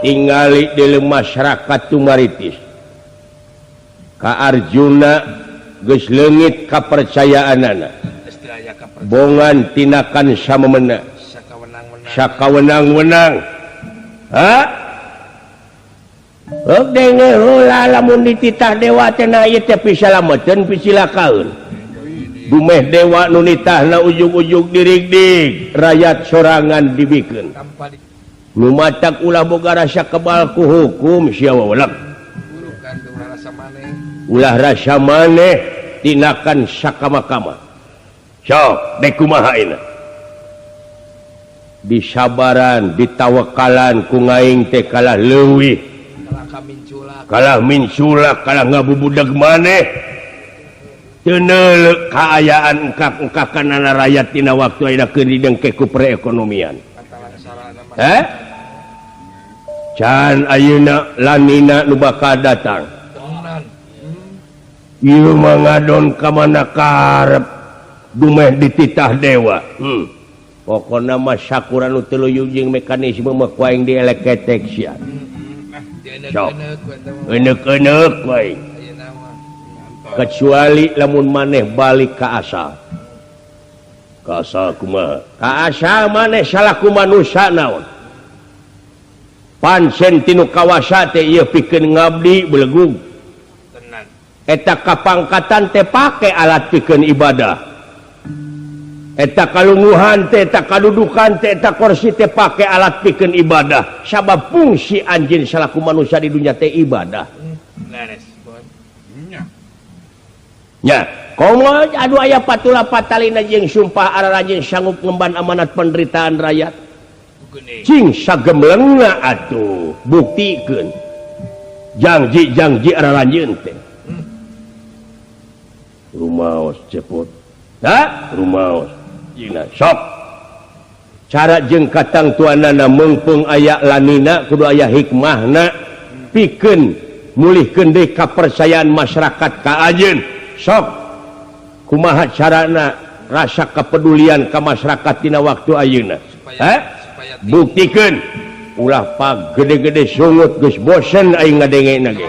tingali di masyarakat tumaritis ka Arjuna geus leungit kapercayaanana bongan tinakan samemena sakawenang-wenang denge heula lamun dititah dewa teh na ieu teh pisalameteun pisilakaeun dumeh dewa nu nitahna ujug-ujug dirig-dig rakyat sorangan dibikeun nu matak ulah boga rasa kebal ku hukum sia weulek ulah rasa maneh tinakan sakama-kama sok dek kumaha ina disabaran ditawakalan ku ngaing teh kalah leuwih kalah minculak kalah ngabubudeg maneh teu neuleuh kaayaan engkak-engkakanana rakyat tina waktu ayeuna keur didengke ku perekonomian can ayeuna lanina nu bakal datang ieu mah ngadon ka mana karep dumeh dititah dewa pokona mah sakura nu teu leuyeung jeung mekanisme mah ku aing dielek ketek sia sok euneuk-euneuk wae kecuali lamun maneh balik ka asal kumaha ka asal maneh salaku manusia naon pancen tinu kawasa teh ieu pikeun ngabdi belegug eta kapangkatan teh pake alat pikeun ibadah eta kalungguhan teh eta kadudukan teh eta kursi teh pake alat pikeun ibadah sabab fungsi anjeun salaku manusia di dunia teh ibadah nya komo adu aya patula patalina jeung sumpah ararajeun sanggup ngemban amanat penderitaan rakyat cing sagemlengna atuh buktikeun janji-janji ararajeun teh rumaos cepot rumaos jina sok cara jeung katang tuanana meungpeung aya lanina kudu aya hikmahna pikeun mulihkeun deui kapercayaan masyarakat ka ajeun sok kumaha carana rasa kepedulian ka masyarakat dina waktu ayeuna buktikeun ulah pak gede-gede sungut geus bosen aing ngadengena ge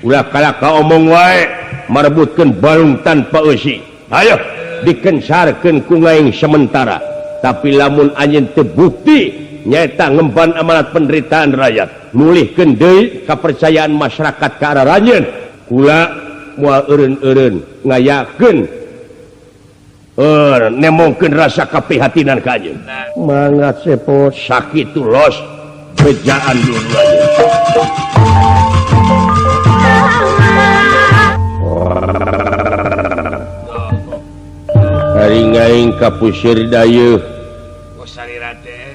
ulah kalaka omong wae marebutkeun balung tanpa eusi ayo dikensarkeun ku ngaing sementara tapi lamun anjeun teu bukti nyaeta ngemban amanat penderitaan rakyat mulihkeun deui kapercayaan masyarakat ka ararajeun kula moal eureun-eureun ngayakeun nemongkeun rasa kapihatinan ka anjeun mangga sepot sakitu los bejaan dulu aja hari ngaing kapusir dayeuh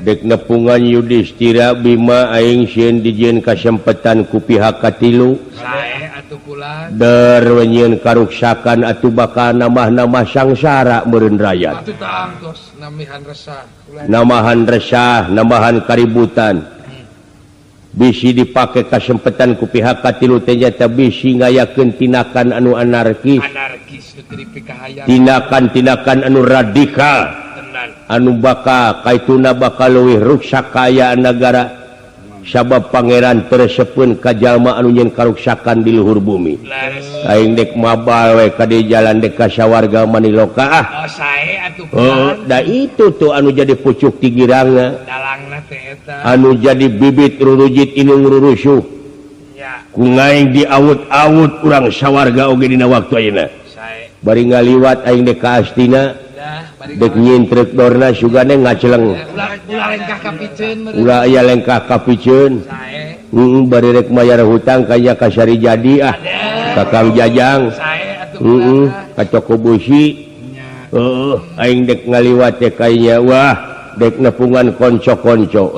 dek nepungan Yudhistira Bima aing sieun dijieun kasempetan ku pihak katilu sae atuh kula derwenyeun karuksakan atuh bakal namah-namah sangsara meureun rakyat atuh tangtos namihan resah namahan resah namahan kaributan bisi dipake kasempetan ku pihak katilu teh nyata bisi ngayakeun tinakan anu anarkis tindakan-tindakan anu radikal anu bakal kaituna bakal leuwih ruksak kaayaan negara sabab pangeran teresepeun ka jalma anu nyeun karuksakan di luhur bumi aing dek mabal we ka di jalan dek ka sawarga maniloka sae atuh da itu tuh anu jadi pucuk ti girangna dalangna teh eta anu jadi bibit rurujit inung rurusuh ku ngaing diawut-awut urang sawarga oge dina waktu ayeuna bari ngaliwat aing dek ka astina dek nyintrek dorna sugane ngaceleng ulah lengkah kapiceun ulah aya lengkah kapiceun bari rek mayar hutang kaya ka Sari Jadi Kakang Jajang ka Coko Busi aing dek ngaliwat teh kaynya wah dek nepungan konco-konco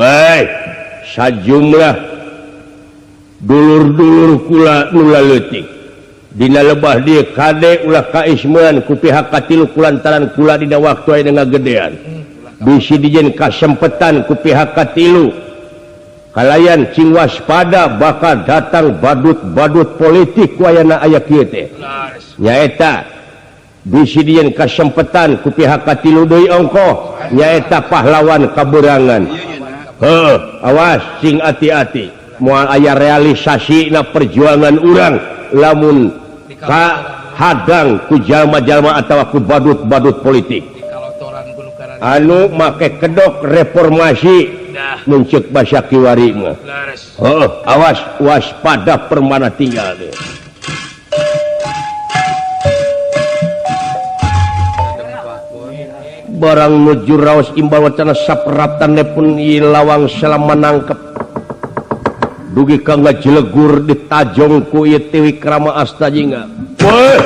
sajumlah dulur-dulur kula nu laleutik dina lebah dia kade ulah kaismeun ku pihak katilu kulantaran kula dina waktu aya ngagedean bisi dijieun kasempetan ku pihak katilu kalayan cing waspada bakal datang badut-badut politik ku ayana aya kieu teh nyaeta bisi dijieun kasempetan ku pihak katilu deui ongkoh nyaeta pahlawan kaberangan awas cing ati-ati moal aya realisasina perjuangan urang lamun hadang ku jalma-jalma atawa ku badut-badut politik anu make kedok reformasi muncul basa kiwari mah awas waspada permana tinggal deh. Barang nuju raos imbal wacana sapratan pun ilawang selama nangkep dugi ka ngajelegur ditajong ku ieu teh Wikrama Astajinga. Woi.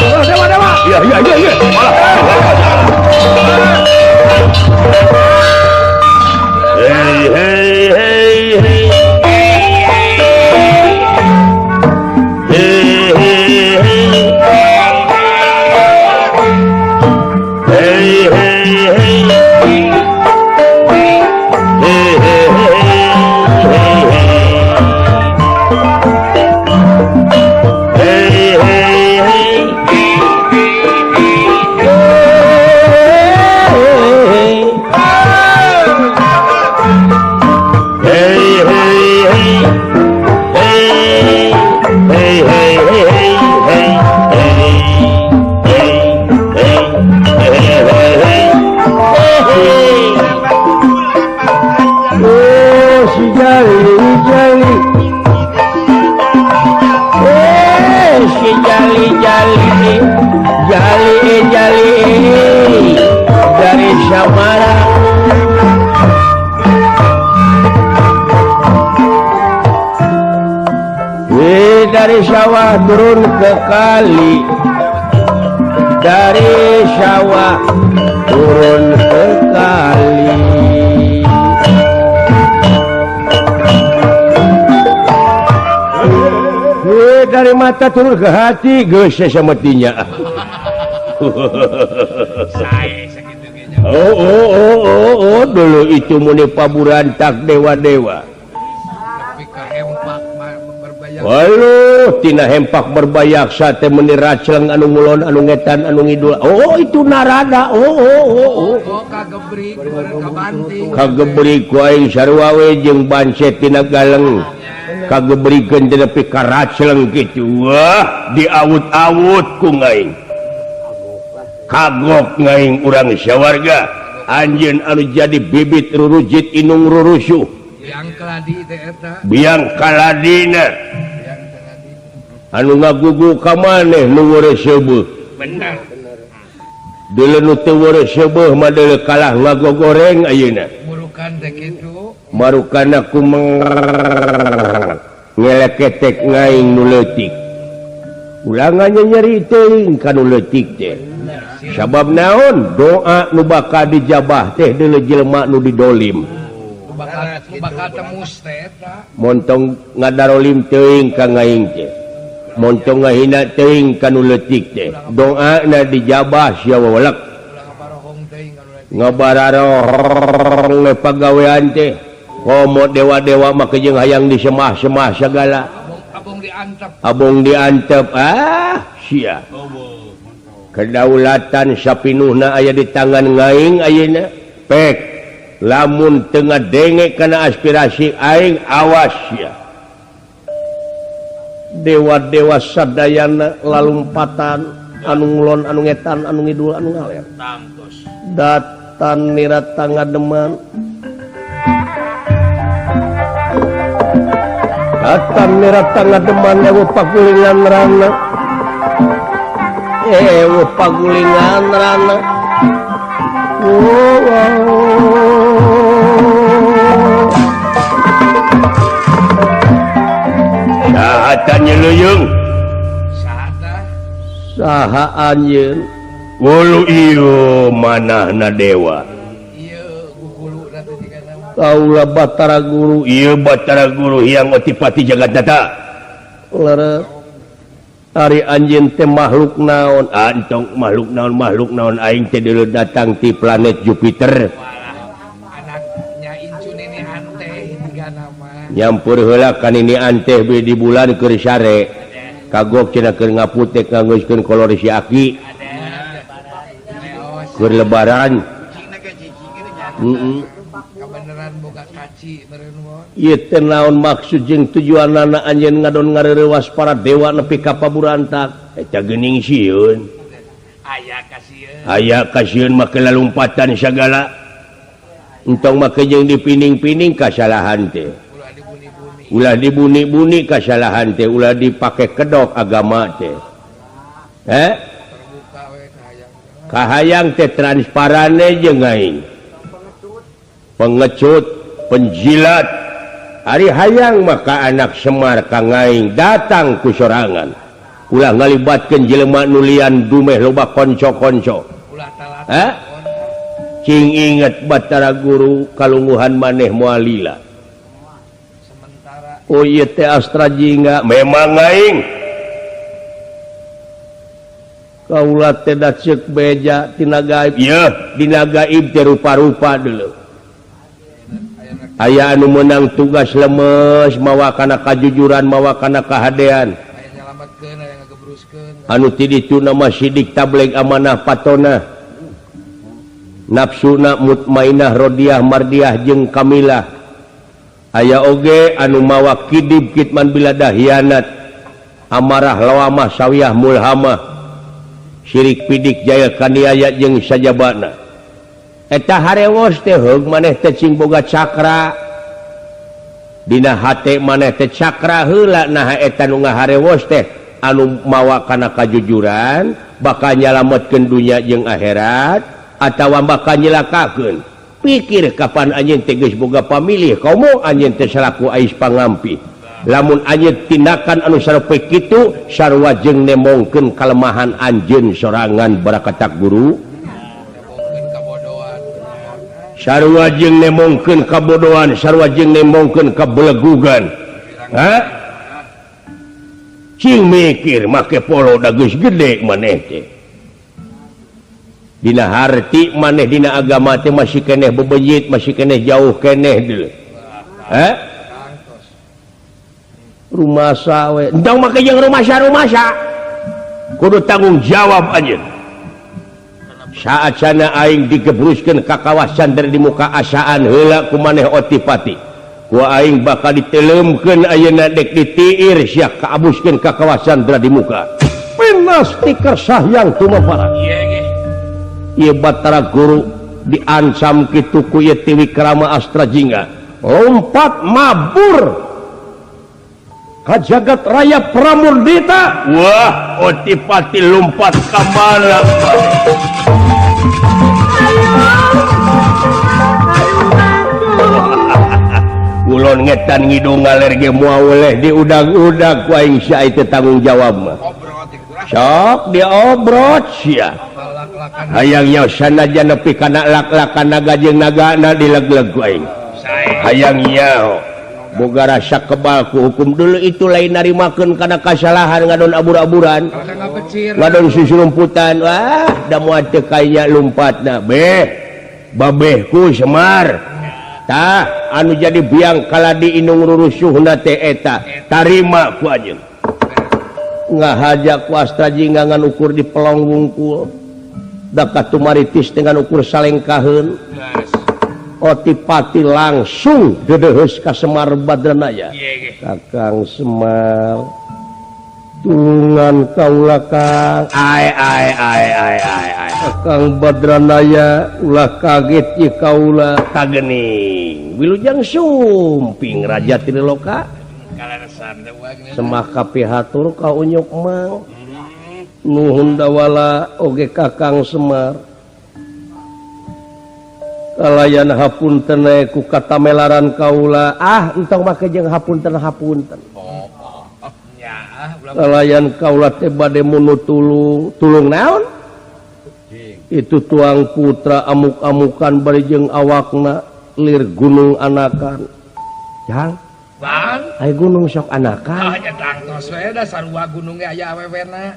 Dewa. Iya. Hey. sawah turun ke kali dari sawah turun ke kali dari mata turun ke hati geus sametinya oh dulu itu muni paburantak dewa-dewa halo tina hempak berbayak sate meni racleng anu ngulon anu ngetan anu ngidul oh itu narada kagebrik ku aing sarua we jeung bancet tina galeng kagebrikeun tina nepi ka racleng kitu wah diawut-awut ku ngaing kagok ngaing urang sawarga anjeun anu jadi bibit rurujit inung rurusuh biang kaladina anu ngagugu ka maneh nu weureuh seubeung bener deuleu nu teu weureuh seubeung mah deuleu kalah ngagogoreng ayeuna murukan teh kitu marukana ku ngeleketek ngaing nu leutik ulah nyeri teuing ka nu leutik teh sabab naon doa nu bakal dijabah teh deuleu jelema nu didolim bakal tembus teh eta montong ngadarolim teuing ka ngaing teh montong ngahina teuing ka nu leutik teh doana dijabah sia weulek ngabararong le pagawean teh komo dewa-dewa mah jeung hayang disemah-semah sagala abong diantep sia kedaulatan sapinuhna aya di tangan ngaing ayeuna pek lamun teu ngadenge kana aspirasi aing awas ya dewa-dewa sadayana lalumpatan anu ngulon anu ngetan anu ngidul anu ngaler datan nirata ngademan datan nirata ngademan ewe pagulingan rana pagulingan rana sahatannya luyung saha anjeun wulu ieu manahna dewa kaula Batara Guru ieu Batara Guru yang otipati Jagatata leureuh ari anjeun teh makhluk naon antong makhluk naon aing teh deuleu datang ti planet Jupiter nyampur heula ka nini anteh di bulan keur sare kagok cenah keur ngaputek nganggeuskeun kolor si aki keur lebaran kabeneran boga kaci meureun ieu teh naon maksud jeung tujuanna anjeun ngadon ngareurewas para dewa nepi ka paburantak eta geuning sieun aya kasieun make lalumpatan sagala entong make jeung dipining-pining kasalahan teh ulah dibuni-buni kasalahan teh ulah dipake kedok agama teh kahayang teh transparane jeung aing pengecut penjilat ari hayang maka anak Semar ka ngaing datang ku sorangan ulah ngalibatkeun jelema nu lian dumeh loba konco-konco cing inget Batara Guru kalungguhan maneh moal lila oh iya teh Astra Jingga memang aing kaula teh da ceuk beja tina gaib ieu dina gaib teh rupa-rupa deuleu aya anu meunang tugas lemes mawa kana kajujuran mawa kana kahadean aya nyalametkeun aya ngagebruskeun anu ti ditu nama sidik tabligh amanah patona nafsuna mutmainah rodiah mardiah jeung kamilah aya oge anu mawa kidib kitman biladah hianat amarah lawamah sawiyah mulhamah syirik pidik jaya kaniaya jeung sajabana eta harewos teh heug maneh teh cing boga cakra dina hate maneh teh cakra heula nah eta nu ngaharewos teh anu mawa kana kajujuran bakal nyalametkeun dunya jeung akhirat atawa bakal nyelakakeun pikir kapan anjeun teh geus boga pamilih komo anjeun teh salaku ais pangampi lamun anyet tindakan anu sarupa kitu sarua jeung nemongkeun kalemahan anjeun sorangan barakatak guru sarua jeung nemongkeun kabodohan sarua jeung nemongkeun kabelegugan cing mikir make polo da geus gede maneh teh dina harti maneh dina agama teh masih keneh bebejit masih keneh jauh keneh deuleu rumasa we entong make jeung rumasa kudu tanggung jawab anjeun saat sana aing digebruskeun ka kawasan dari di muka asaan heula ku maneh otipati ku aing bakal diteleumkeun ayeuna dek ditiir sia kaabuskeun ka kawasan dari di muka pinas ti kersah yang tumaparan ieu batara guru diancam kitu ku ieu ti Wikrama Astrajingga lompat mabur ka jagat raya Pramurdita wah otipati lompat ka mana ulun ngetan ngidung ngaler ge moal oleh diudag-udag ku aing sia teh tanggung jawab mah sok diobrot sia hayangnya sanajan nepi kana lak-lakan naga jeung nagana dileg-leg ku aing hayangnya boga rasa kebal ku hukum dulu itu lain narimakeun kana kasalahan ngadon abur-aburan ngadon susurumputan wah da moal teu kaya lompatna babehku Semar tah anu jadi biang kaladi inung rurusuhna teh eta tarima ku anjeun ngahaja ku Astrajingga ngan ukur di pelong wungkul da katumaritis dengan ukur salengkaheun otipati langsung dedeheus ka Semar Badranaya Kakang Semar tulungan kaula Kang Kakang Badranaya ulah kaget ieu kaula kagening wilujeng sumping raja Triloka semah kapihatur ka unyuk mang nuhun dawala oge Kakang Semar kalayan hapunten ku katamelaran kaula entong make jeung hapunten kalayan kaula teh bade munu tulung naon itu tuang putra amuk-amukan bari jeung awakna lir gunung anakan jang Bang, ai gunung sok anakan nya tangtos we da sarua gunung ge aya awewena.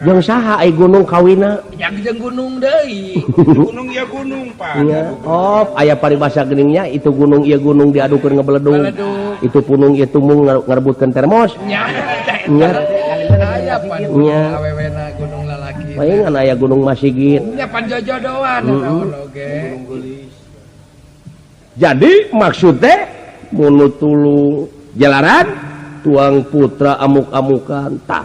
Jeung saha ai gunung kawina? Yang jeung gunung deui. Gunung ya gunung, Pak. Oh, aya paribasa geningnya itu gunung ieu gunung diadukeun ngabeledung. Itu punung ieu tumung ngarebutkeun termos. Nya. Aya pan awewena gunung lalaki. Palingan aya gunung Masigit. Nya pan jojodoan naon oge. Jadi maksudnya munu tulung jalaran tuang putra amuk-amukan tah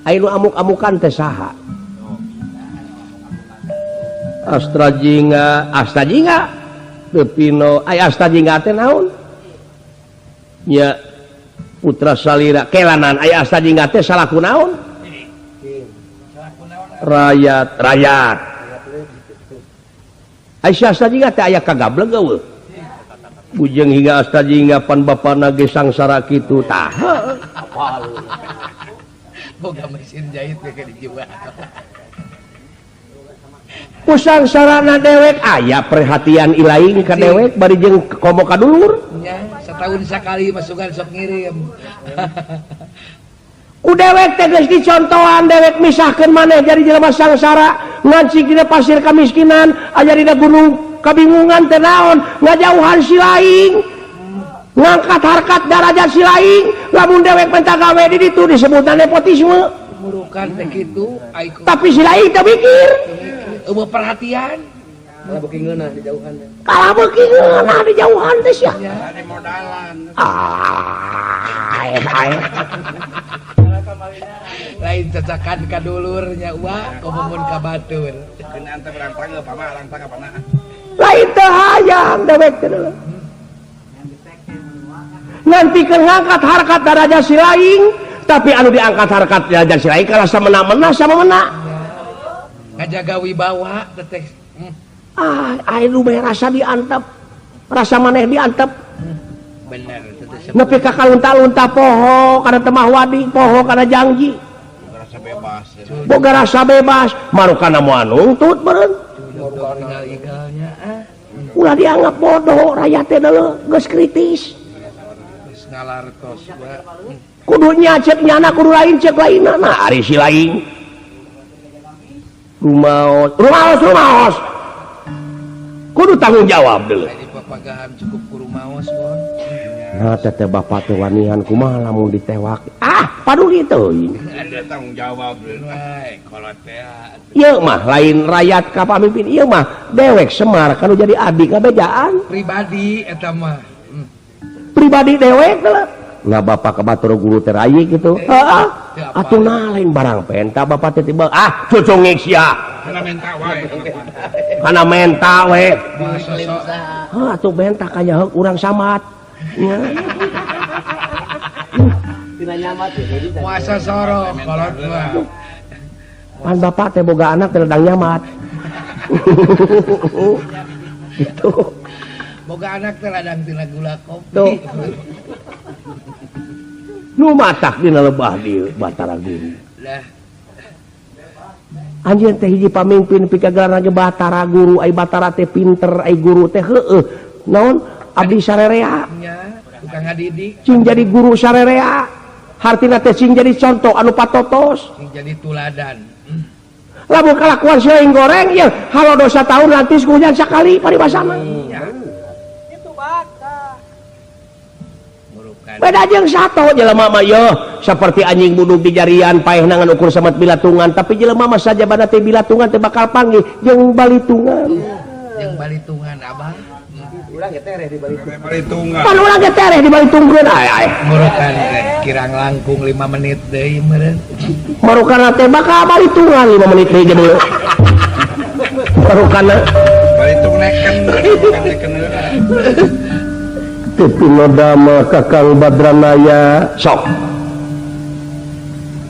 anu amuk-amukan teh saha Astrajingga tepino aya Astrajingga teh naon nya putra salira kelanan aya Astrajingga teh salaku naon rakyat Aisyah Astrajingga teh aya kagableg eueuh bujeng hingga Astrajingga pan bapana ge sangsara kitu tah boga mesin jahit ge dijual ku sangsarana dewek aya perhatian ilaing ka dewek bari jeung komo ka dulur nya setahun sakali masukan sok ngirim ku dewek teh geus dicontohan dewek misahkeun maneh jadi jelema sangsara ngancik dina pasir kamiskinan aya dina gunung kabingungan teh naon ngajauhan si laing ngangkat harkat darajat si laing lamun dewek menta gawe di ditu disebutna nepotisme murukan teh kitu tapi si laing teh mikir eueuh perhatian Kalau bekingeunah di jauhan. kalau bekingeunah di jauhan teh sia Ada modalan. lain cacakan ka dulurnya komomun ka batur Kena antar rantang apa mah rantang apa nah. lain teh hayang dewek teh nanti ngangkat harkat darajat si laing tapi anu diangkat harkat darajat si laing kalau samena-mena sama mena ngajaga wibawa teteh anu bae rasa diantep rasa maneh diantep bener nepi ka kalunta-lunta poho kana temah wadi poho kana janji Rasa bebas. boga rasa bebas marukana moal nuntut beureun tinggal igalnya ulah dianggap bodoh rakyat teh geus kritis geus ngalartos ba kudunya cek nyana kudu lain cek lainna nah ari si lain rumaos kudu tanggung jawab deuleu di papagahan cukup ku rumaos bon nah teteh bapak teh wanihan kumaha lamun ditewak paduli teuing Ada tanggung jawab wae kalau teh. ieu mah lain rakyat ka pamimpin ieu mah dewek Semar kanu jadi adik ngabejaan pribadi eta mah pribadi dewek lah nah bapak ke batur guru terayi gitu heeh atuh nah lain barang penta bapak teh tiba cucungik sia Kana menta wae. kana menta we sosok atuh benta kanyaheuk urang samat nya puasa sorok kolot mah pan bapak teh boga anak teh ledang nyamat gitu boga anak teh ladang tina gula kopi tuh nu matak dina lebah di Batara Guru lah anjeun teh hiji pamimpin pikagelarna ge Batara Guru ai Batara teh pinter ai guru teh heueuh naon abdi sarerea nya tukang ngadidik cing jadi guru sarerea hartina teh cing jadi contoh anu patotos sing jadi tuladan lamun kalakuan seuing goreng ya halo dosa tahun lantis hujan sakali paribasana beda jeung sato jelema mah yeuh saperti anjing budug di jarian paeh nangan ukur samet bilatungan tapi jelema mah sajabana teh bilatungan teh bakal panggih jeung balitungan yang balitungan abah Balitungan. pan urang ge tereh di balitungkeun ay murukan teh kirang langkung 5 menit deui meureun marukana teh bakal balitungan 5 menit deui jeung marukana Balitung neken. Neken. Tipinodama Kakang Badranaya sok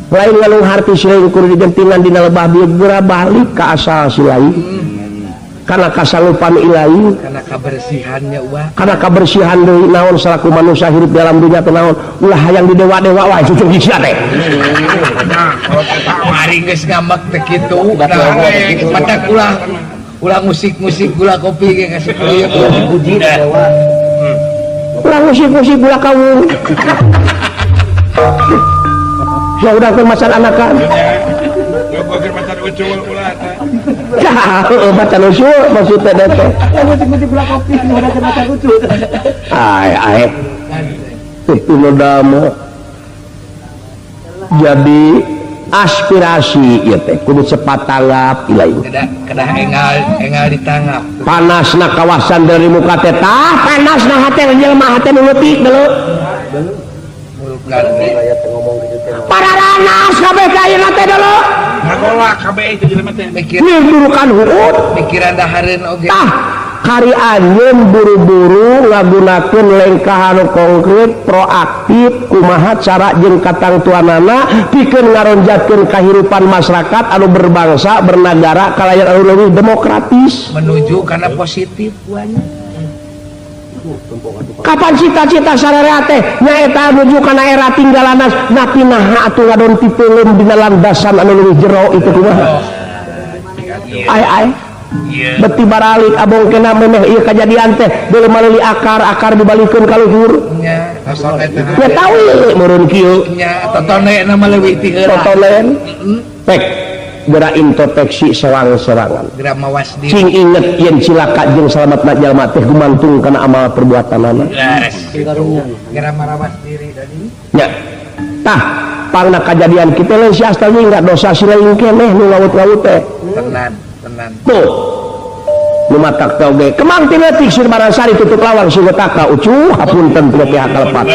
lain ngalung harti silain kudu digentingan dina lebah bieu geura balik ka asal silain kana kasalupan ilahi karena kebersihannya ulah kana kabersihan deui naon salaku manusia hidup dalam dunia teh naon ulah hayang di dewa-dewa wae cucung hijna teh Nah, kalau teh mari geus ngamak teh kitu matak ulah musik-musik gula kopi ge kasih kuliah dipuji dewa ulah musik-musik gula kawung ya udah ke macan anakan Gak bakal pacar ucul ulah teh. ya macan usul maksudnya teh musik-musik gula kopi udah ke matak lucu ay Tipinodama jadi aspirasi ya teh kudu cepat tanggap ilahi kedah engal ditangap panasna kawasan dari muka teh tah panasna hate jelema hate nu leutik deuleu murukan pararanas kabeh ka ayeuna teh deuleu Ngagolak kabeh itu jelema teh. durukan huut pikiran dahareun oge tah kari anjeun buru-buru ngagunakeun lengkah anu konkret proaktif kumaha cara jeung katangtuanana pikeun ngaronjatkeun kahirupan masyarakat anu berbangsa bernagara kalayan anu leuwih demokratis menuju karena positif banyak kapan cita-cita sararea teh nyaeta nuju kana era tinggalan napi naha atuh ngadon tipeuleun dina landasan anu leuwih jero itu kumaha ai beti baralik abong kena memeh ieu kajadian teh deuleu maleuli akar dibalikeun ka luhur nya sosok eta ya tahu meureun kieu nya totone nama leuwih ti heula totolen pek geura introspeksi serang-serangan geura mawas diri cing inget yen cilaka jeung salametna jalma teh gumantung kana amal perbuatanana geura marawas diri tadi nya tah pangna kajadian kitu lain si astana enggak dosa silain keneh nu laut-laut teh tenan tuh nu matak teh oge kemang ti leutik Sir Baransari tutup lawang sing taka ucuh hapunten teu pihak kalepat